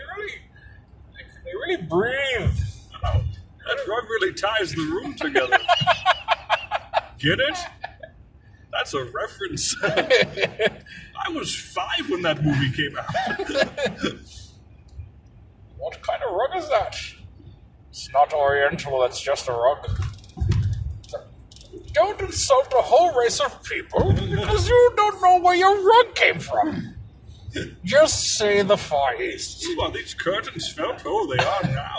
[SPEAKER 8] really breathe.
[SPEAKER 9] Oh, that rug really ties the room together. Get it? That's a reference. I was 5 when that movie came out.
[SPEAKER 8] What kind of rug is that? It's not oriental, that's just a rug. Don't insult a whole race of people because you don't know where your rug came from. Just say the Far East.
[SPEAKER 9] Ooh, are these curtains felt? Oh, they are now.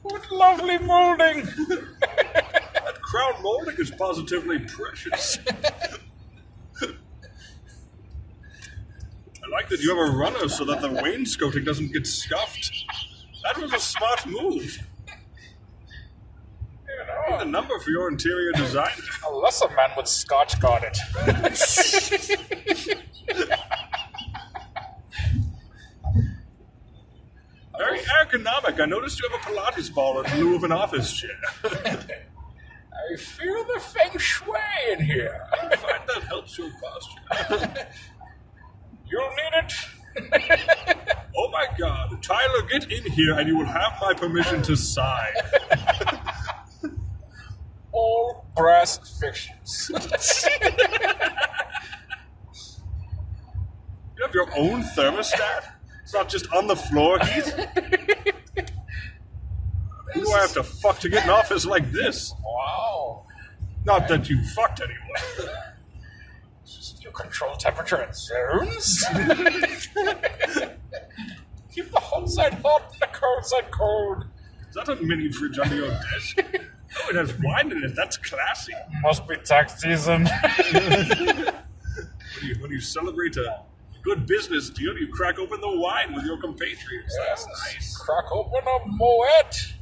[SPEAKER 8] What lovely molding.
[SPEAKER 9] That crown molding is positively precious. I like that you have a runner so that the wainscoting doesn't get scuffed. That was a smart move. I need a number for your interior designer.
[SPEAKER 8] Unless a man with Scotch got it.
[SPEAKER 9] Very ergonomic. I noticed you have a Pilates ball in lieu of an office chair.
[SPEAKER 8] I feel the feng shui in here.
[SPEAKER 9] I find that helps your posture.
[SPEAKER 8] You'll need it.
[SPEAKER 9] Oh my God. Tyler, get in here and you will have my permission to sigh.
[SPEAKER 8] All brass fictions.
[SPEAKER 9] You have your own thermostat? It's not just on the floor heat? Who do I have to fuck to get an office like this?
[SPEAKER 8] Wow.
[SPEAKER 9] Not that you fucked anyone.
[SPEAKER 8] You control temperature in zones? Keep the hot side hot and the cold side cold.
[SPEAKER 9] Is that a mini fridge under your desk? Oh, it has wine in it. That's classy.
[SPEAKER 8] Must be tax season.
[SPEAKER 9] What are you celebrate a good business deal, you crack open the wine with your compatriots. That's nice.
[SPEAKER 14] Crack open a Moet.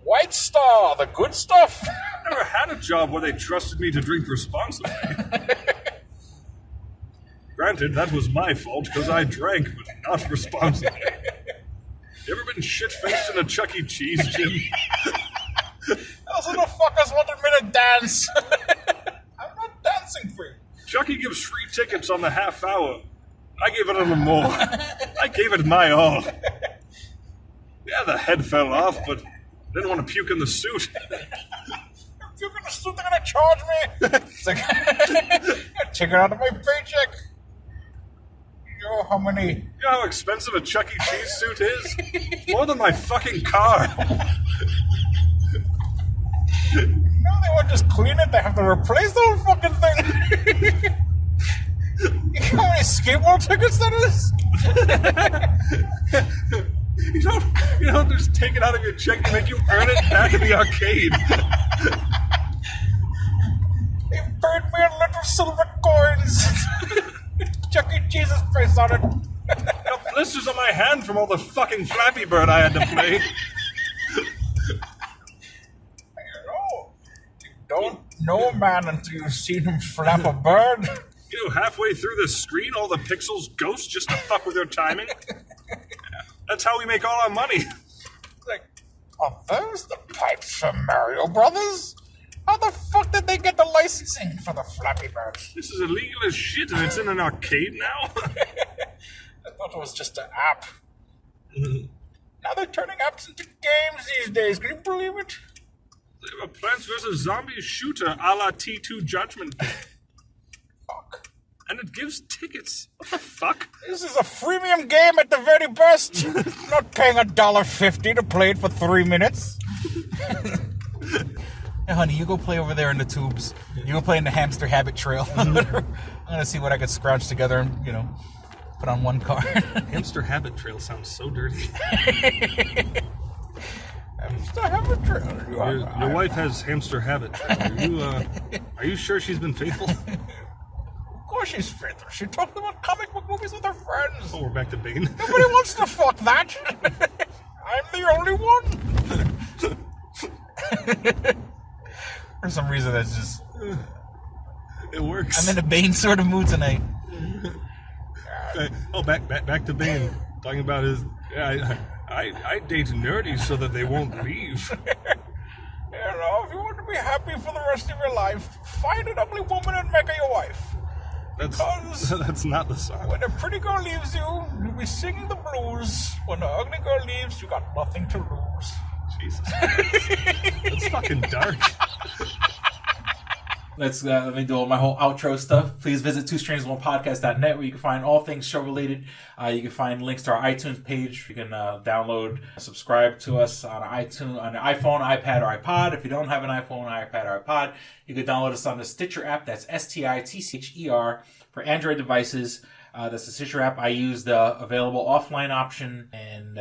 [SPEAKER 14] White Star, the good stuff.
[SPEAKER 9] I've never had a job where they trusted me to drink responsibly. Granted, that was my fault because I drank, but not responsibly. You ever been shit-faced in a Chuck E. Cheese, Jim?
[SPEAKER 14] Those motherfuckers wanted me to dance. I'm not dancing for you.
[SPEAKER 9] Chucky gives free tickets on the half hour. I gave it a little more. I gave it my all. Yeah, the head fell off, but didn't want to puke in the suit.
[SPEAKER 14] Puke in the suit, they're gonna charge me. It's like, take it out of my paycheck. You know how many?
[SPEAKER 9] You know how expensive a Chuck E. Cheese suit is? It's more than my fucking car.
[SPEAKER 14] No, they won't just clean it. They have to replace the whole fucking thing. You know how many skateboard tickets that
[SPEAKER 9] is? You don't just take it out of your check and make you earn it back in the arcade.
[SPEAKER 14] They paid me in little silver coins. Chuck E. Cheese's face on it.
[SPEAKER 9] Got blisters on my hand from all the fucking Flappy Bird I had to play.
[SPEAKER 14] You don't know a man until you've seen him flap a bird.
[SPEAKER 9] You know, halfway through the screen, all the pixels ghost just to fuck with their timing. That's how we make all our money.
[SPEAKER 14] Like, oh, there's the pipes from Mario Brothers? How the fuck did they get the licensing for the Flappy Bird?
[SPEAKER 9] This is illegal as shit, and it's in an arcade now?
[SPEAKER 14] I thought it was just an app. Now they're turning apps into games these days. Can you believe it?
[SPEAKER 9] They have a Plants vs. Zombies shooter a la T2 Judgment Day.
[SPEAKER 14] Fuck.
[SPEAKER 9] And it gives tickets. What the fuck?
[SPEAKER 14] This is a freemium game at the very best. Not paying $1.50 to play it for 3 minutes. Hey, honey, you go play over there in the tubes. You go play in the hamster habit trail. I'm gonna see what I could scrounge together and, put on one car.
[SPEAKER 9] Hamster habit trail sounds so dirty.
[SPEAKER 14] Hamster habit trail.
[SPEAKER 9] Your wife has hamster habit trail. Are you sure she's been faithful?
[SPEAKER 14] Of course she's faithful. She talked about comic book movies with her friends.
[SPEAKER 9] Oh, we're back to Bane.
[SPEAKER 14] Nobody wants to fuck that. I'm the only one. For some reason, that's just...
[SPEAKER 9] It works.
[SPEAKER 14] I'm in a Bane sort of mood tonight.
[SPEAKER 9] Back to Bane. Talking about his... I date nerdies so that they won't leave.
[SPEAKER 14] If you want to be happy for the rest of your life, find an ugly woman and make her your wife.
[SPEAKER 9] That's not the song.
[SPEAKER 14] When a pretty girl leaves you, you'll be singing the blues. When an ugly girl leaves, you got nothing to lose.
[SPEAKER 9] Jesus. That's fucking dark.
[SPEAKER 8] Let me do my whole outro stuff. Please visit twostrangersonepodcast.net where you can find all things show related. You can find links to our iTunes page. You can download, subscribe to us on iTunes, on an iPhone, iPad, or iPod. If you don't have an iPhone, iPad, or iPod, you can download us on the Stitcher app. That's STITCHER for Android devices. That's the Stitcher app. I use the available offline option and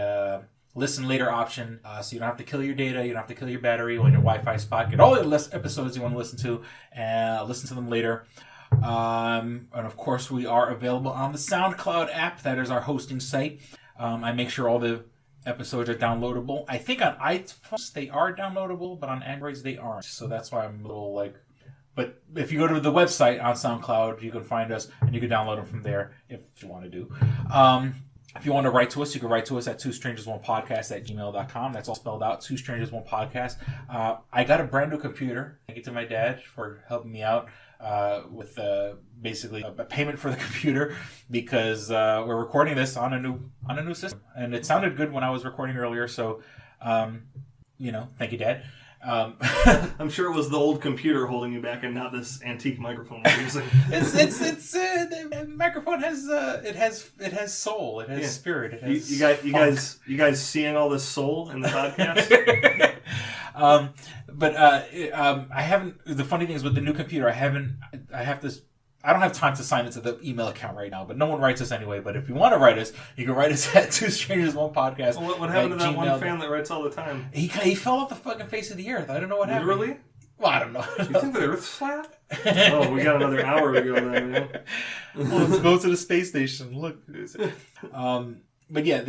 [SPEAKER 8] listen later option, so you don't have to kill your data, you don't have to kill your battery when your Wi-Fi spot. Get all the episodes you want to listen to, and listen to them later. And of course, we are available on the SoundCloud app. That is our hosting site. I make sure all the episodes are downloadable. I think on iPhones they are downloadable, but on Androids they aren't. So that's why I'm a little like... But if you go to the website on SoundCloud, you can find us, and you can download them from there if you want to do. If you want to write to us, you can write to us at twostrangersonepodcast@gmail.com. That's all spelled out, twostrangersonepodcast. I got a brand new computer. Thank you to my dad for helping me out with basically a payment for the computer because we're recording this on a new system, and it sounded good when I was recording earlier. So, thank you, Dad.
[SPEAKER 2] I'm sure it was the old computer holding you back and not this antique microphone we're using.
[SPEAKER 8] The microphone has soul, it has spirit, it has
[SPEAKER 2] you guys seeing all this soul in the podcast?
[SPEAKER 8] I haven't. The funny thing is with the new computer, I don't have time to sign into the email account right now, but no one writes us anyway. But if you want to write us, you can write us at twostrangersonepodcast.
[SPEAKER 2] Well, what happened to that one fan that writes all the time?
[SPEAKER 8] He fell off the fucking face of the earth. I don't know what happened.
[SPEAKER 2] Literally?
[SPEAKER 8] Well, I don't know.
[SPEAKER 2] You think the Earth's flat? Oh, we got another hour to go then, man.
[SPEAKER 8] Well, let's go to the space station. Look. But yeah,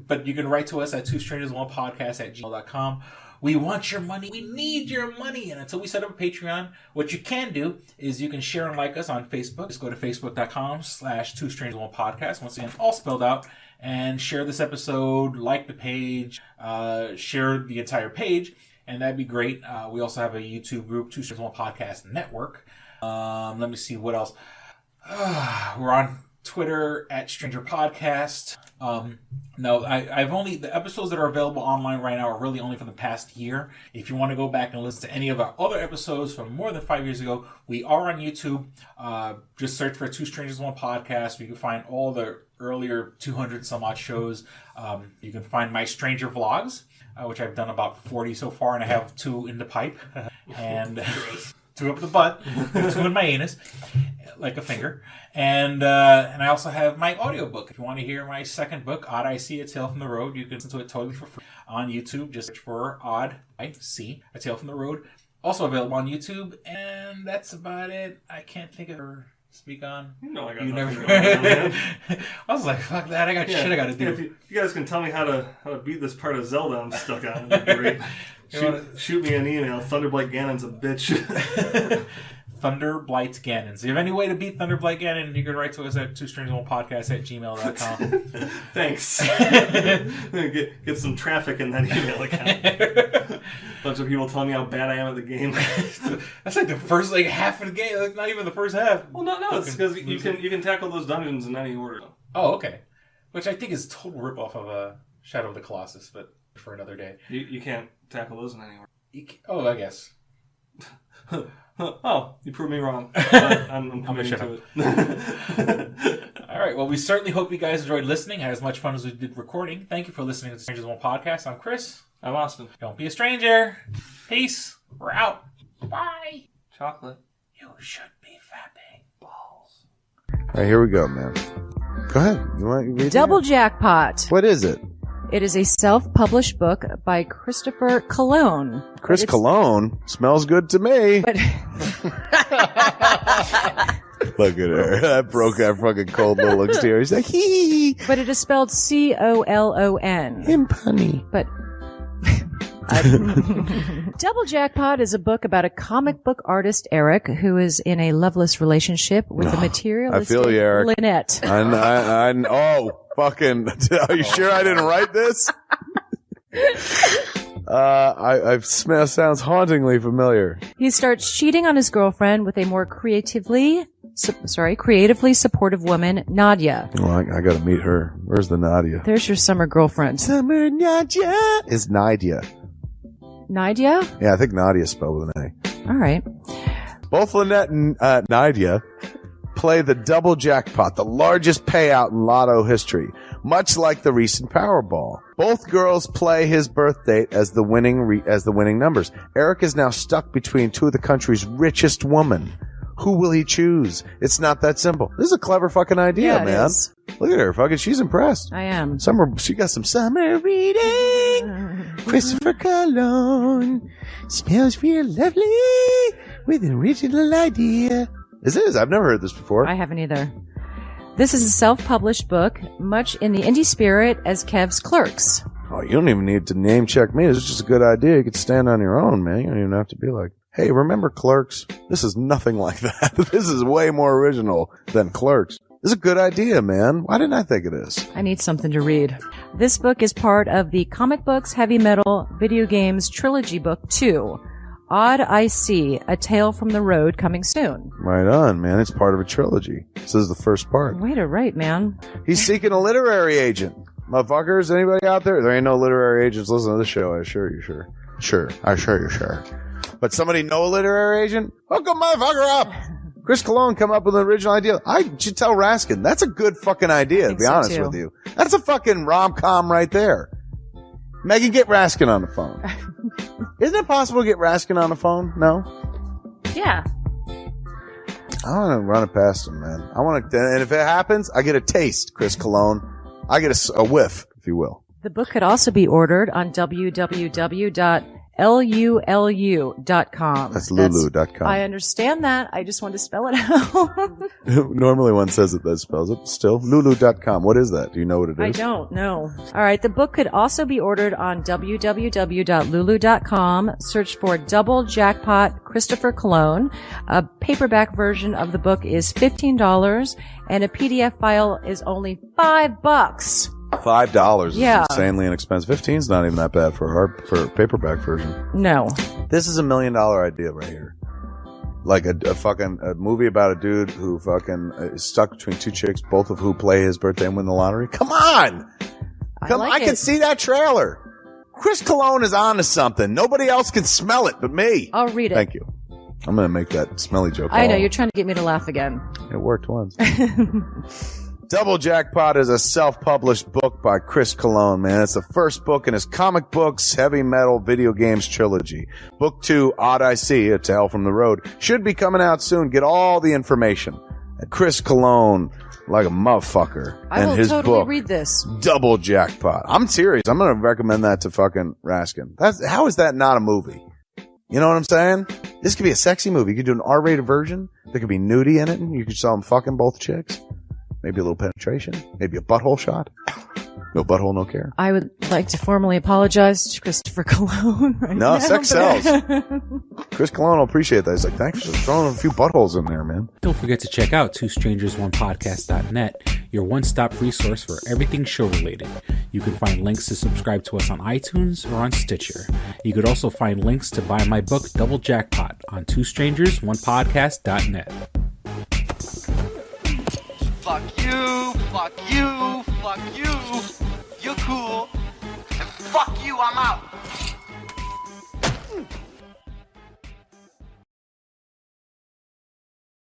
[SPEAKER 8] but you can write to us at twostrangersonepodcast@gmail.com. We want your money. We need your money. And until we set up a Patreon, what you can do is you can share and like us on Facebook. Just go to facebook.com/twostrangersonepodcast. Once again, all spelled out. And share this episode, like the page, share the entire page, and that'd be great. We also have a YouTube group, Two Strangers One Podcast Network. Let me see what else. We're on Twitter @Stranger Podcast. No, I've only, the episodes that are available online right now are really only for the past year. If you want to go back and listen to any of our other episodes from more than 5 years ago, we are on YouTube. Just search for Two Strangers One Podcast. You can find all the earlier 200 some odd shows. You can find my Stranger Vlogs, which I've done about 40 so far, and I have 2 in the pipe. And 2 up the butt, 2 in my anus, like a finger. And I also have my audiobook. If you want to hear my second book, Odd I See, A Tale from the Road, you can listen to it totally for free on YouTube. Just search for Odd I See, A Tale from the Road. Also available on YouTube. And that's about it. I can't think of her speak on.
[SPEAKER 2] No, I got
[SPEAKER 8] you
[SPEAKER 2] nothing
[SPEAKER 8] never.
[SPEAKER 2] going on, man.
[SPEAKER 8] I was like, fuck that. I got shit I got to do.
[SPEAKER 2] If you guys can tell me how to beat this part of Zelda I'm stuck on, that'd be great. Shoot me an email. Thunderblight Ganon's a bitch.
[SPEAKER 8] Thunderblight Ganon. So if you have any way to beat Thunderblight Ganon, you can write to us at twostrangersonepodcast@gmail.com.
[SPEAKER 2] Thanks. Get some traffic in that email account. Bunch of people telling me how bad I am at the game.
[SPEAKER 8] That's like the first half of the game. Like, not even the first half.
[SPEAKER 2] Well, no, it's because you can tackle those dungeons in any order.
[SPEAKER 8] Oh, okay. Which I think is a total ripoff of Shadow of the Colossus, but for another day.
[SPEAKER 2] You can't tackle those in any order.
[SPEAKER 8] Oh, I guess.
[SPEAKER 2] Oh, you proved me wrong. I'm coming to it.
[SPEAKER 8] All right. Well, we certainly hope you guys enjoyed listening, had as much fun as we did recording. Thank you for listening to the Strangers One Podcast. I'm Chris.
[SPEAKER 2] I'm Austin.
[SPEAKER 8] Don't be a stranger. Peace. We're out. Bye.
[SPEAKER 2] Chocolate.
[SPEAKER 8] You should be fapping. Balls.
[SPEAKER 3] All right, here we go, man. Go ahead. You want to read
[SPEAKER 15] Double Jackpot.
[SPEAKER 3] What is it?
[SPEAKER 15] It is a self-published book by Christopher Cologne.
[SPEAKER 3] Chris Cologne? Smells good to me.
[SPEAKER 15] But
[SPEAKER 3] look at her. That broke that fucking cold little exterior. He's like, hee.
[SPEAKER 15] But it is spelled Colon.
[SPEAKER 3] Him punny.
[SPEAKER 15] But Double Jackpot is a book about a comic book artist, Eric, who is in a loveless relationship with a materialistic
[SPEAKER 3] I feel you, Eric.
[SPEAKER 15] Lynette.
[SPEAKER 3] Oh, fucking. Are you sure I didn't write this? Sounds hauntingly familiar.
[SPEAKER 15] He starts cheating on his girlfriend with a more creatively supportive woman, Nadia.
[SPEAKER 3] Well, I got to meet her. Where's the Nadia?
[SPEAKER 15] There's your summer girlfriend.
[SPEAKER 3] Summer Nadia is Nadia.
[SPEAKER 15] Nadia?
[SPEAKER 3] Yeah, I think Nadia is spelled with an A.
[SPEAKER 15] All right.
[SPEAKER 3] Both Lynette and Nadia play the double jackpot, the largest payout in lotto history, much like the recent Powerball. Both girls play his birth date as the winning numbers. Eric is now stuck between 2 of the country's richest women. Who will he choose? It's not that simple. This is a clever fucking idea,
[SPEAKER 15] yeah,
[SPEAKER 3] man.
[SPEAKER 15] Is.
[SPEAKER 3] Look at her, fucking. She's impressed.
[SPEAKER 15] I am.
[SPEAKER 3] She got some summer reading. Christopher Cologne smells real lovely with an original idea. This is. I've never heard this before.
[SPEAKER 15] I haven't either. This is a self-published book, much in the indie spirit as Kev's Clerks.
[SPEAKER 3] Oh, you don't even need to name check me. This is just a good idea. You could stand on your own, man. You don't even have to be like, hey, remember Clerks? This is nothing like that. This is way more original than Clerks. This is a good idea, man. Why didn't I think of this?
[SPEAKER 15] I need something to read. This book is part of the Comic Books, Heavy Metal, Video Games Trilogy Book 2. Odd I See, A Tale from the Road, coming soon.
[SPEAKER 3] Right on, man. It's part of a trilogy. This is the first part.
[SPEAKER 15] Way to write, man.
[SPEAKER 3] He's seeking a literary agent. Motherfuckers, anybody out there? There ain't no literary agents listening to this show, I assure you, sure. Sure. I assure you, sure. But somebody know a literary agent? Hook a motherfucker up! Chris Cologne come up with an original idea. I should tell Raskin. That's a good fucking idea, to be honest with you. That's a fucking rom-com right there. Megan, get Raskin on the phone. Isn't it possible to get Raskin on the phone? No?
[SPEAKER 15] Yeah.
[SPEAKER 3] I want to run it past him, man. I want to, and if it happens, I get a taste, Chris Cologne. I get a whiff, if you will.
[SPEAKER 15] The book could also be ordered on www.lbl.com. LULU.com.
[SPEAKER 3] That's Lulu.com.
[SPEAKER 15] I understand that. I just wanted to spell it out.
[SPEAKER 3] Normally one says it that spells it. Still, Lulu.com. What is that? Do you know what it is?
[SPEAKER 15] I don't know. All right. The book could also be ordered on www.lulu.com. Search for Double Jackpot Christopher Cologne. A paperback version of the book is $15 and a PDF file is only $5.
[SPEAKER 3] $5 is
[SPEAKER 15] Yeah.
[SPEAKER 3] insanely inexpensive. 15's not even that bad for a paperback version.
[SPEAKER 15] No.
[SPEAKER 3] This is $1 million idea right here. Like a movie about a dude who fucking is stuck between two chicks, both of who play his birthday and win the lottery. Come on! I can see that trailer. Chris Cologne is on to something. Nobody else can smell it but me.
[SPEAKER 15] I'll read it.
[SPEAKER 3] Thank you. I'm going to make that smelly joke.
[SPEAKER 15] I know. You're trying to get me to laugh again.
[SPEAKER 3] It worked once. Double Jackpot is a self-published book by Chris Cologne, man. It's the first book in his comic books, heavy metal, video games trilogy. Book 2, Odd I See, A Tale from the Road, should be coming out soon. Get all the information at Chris Cologne, like a motherfucker.
[SPEAKER 15] I will
[SPEAKER 3] his
[SPEAKER 15] totally
[SPEAKER 3] book,
[SPEAKER 15] read this.
[SPEAKER 3] Double Jackpot. I'm serious. I'm going to recommend that to fucking Raskin. How is that not a movie? You know what I'm saying? This could be a sexy movie. You could do an R-rated version. There could be nudie in it, and you could show them fucking both chicks. Maybe a little penetration. Maybe a butthole shot. No butthole, no care.
[SPEAKER 15] I would like to formally apologize to Christopher Cologne right now.
[SPEAKER 3] No, sex sells. Chris Cologne will appreciate that. He's like, thanks for throwing a few buttholes in there, man.
[SPEAKER 13] Don't forget to check out twostrangersonepodcast.net, your one-stop resource for everything show-related. You can find links to subscribe to us on iTunes or on Stitcher. You could also find links to buy my book, Double Jackpot, on twostrangersonepodcast.net.
[SPEAKER 16] Fuck you, fuck you, fuck you. You're cool. And fuck you, I'm out.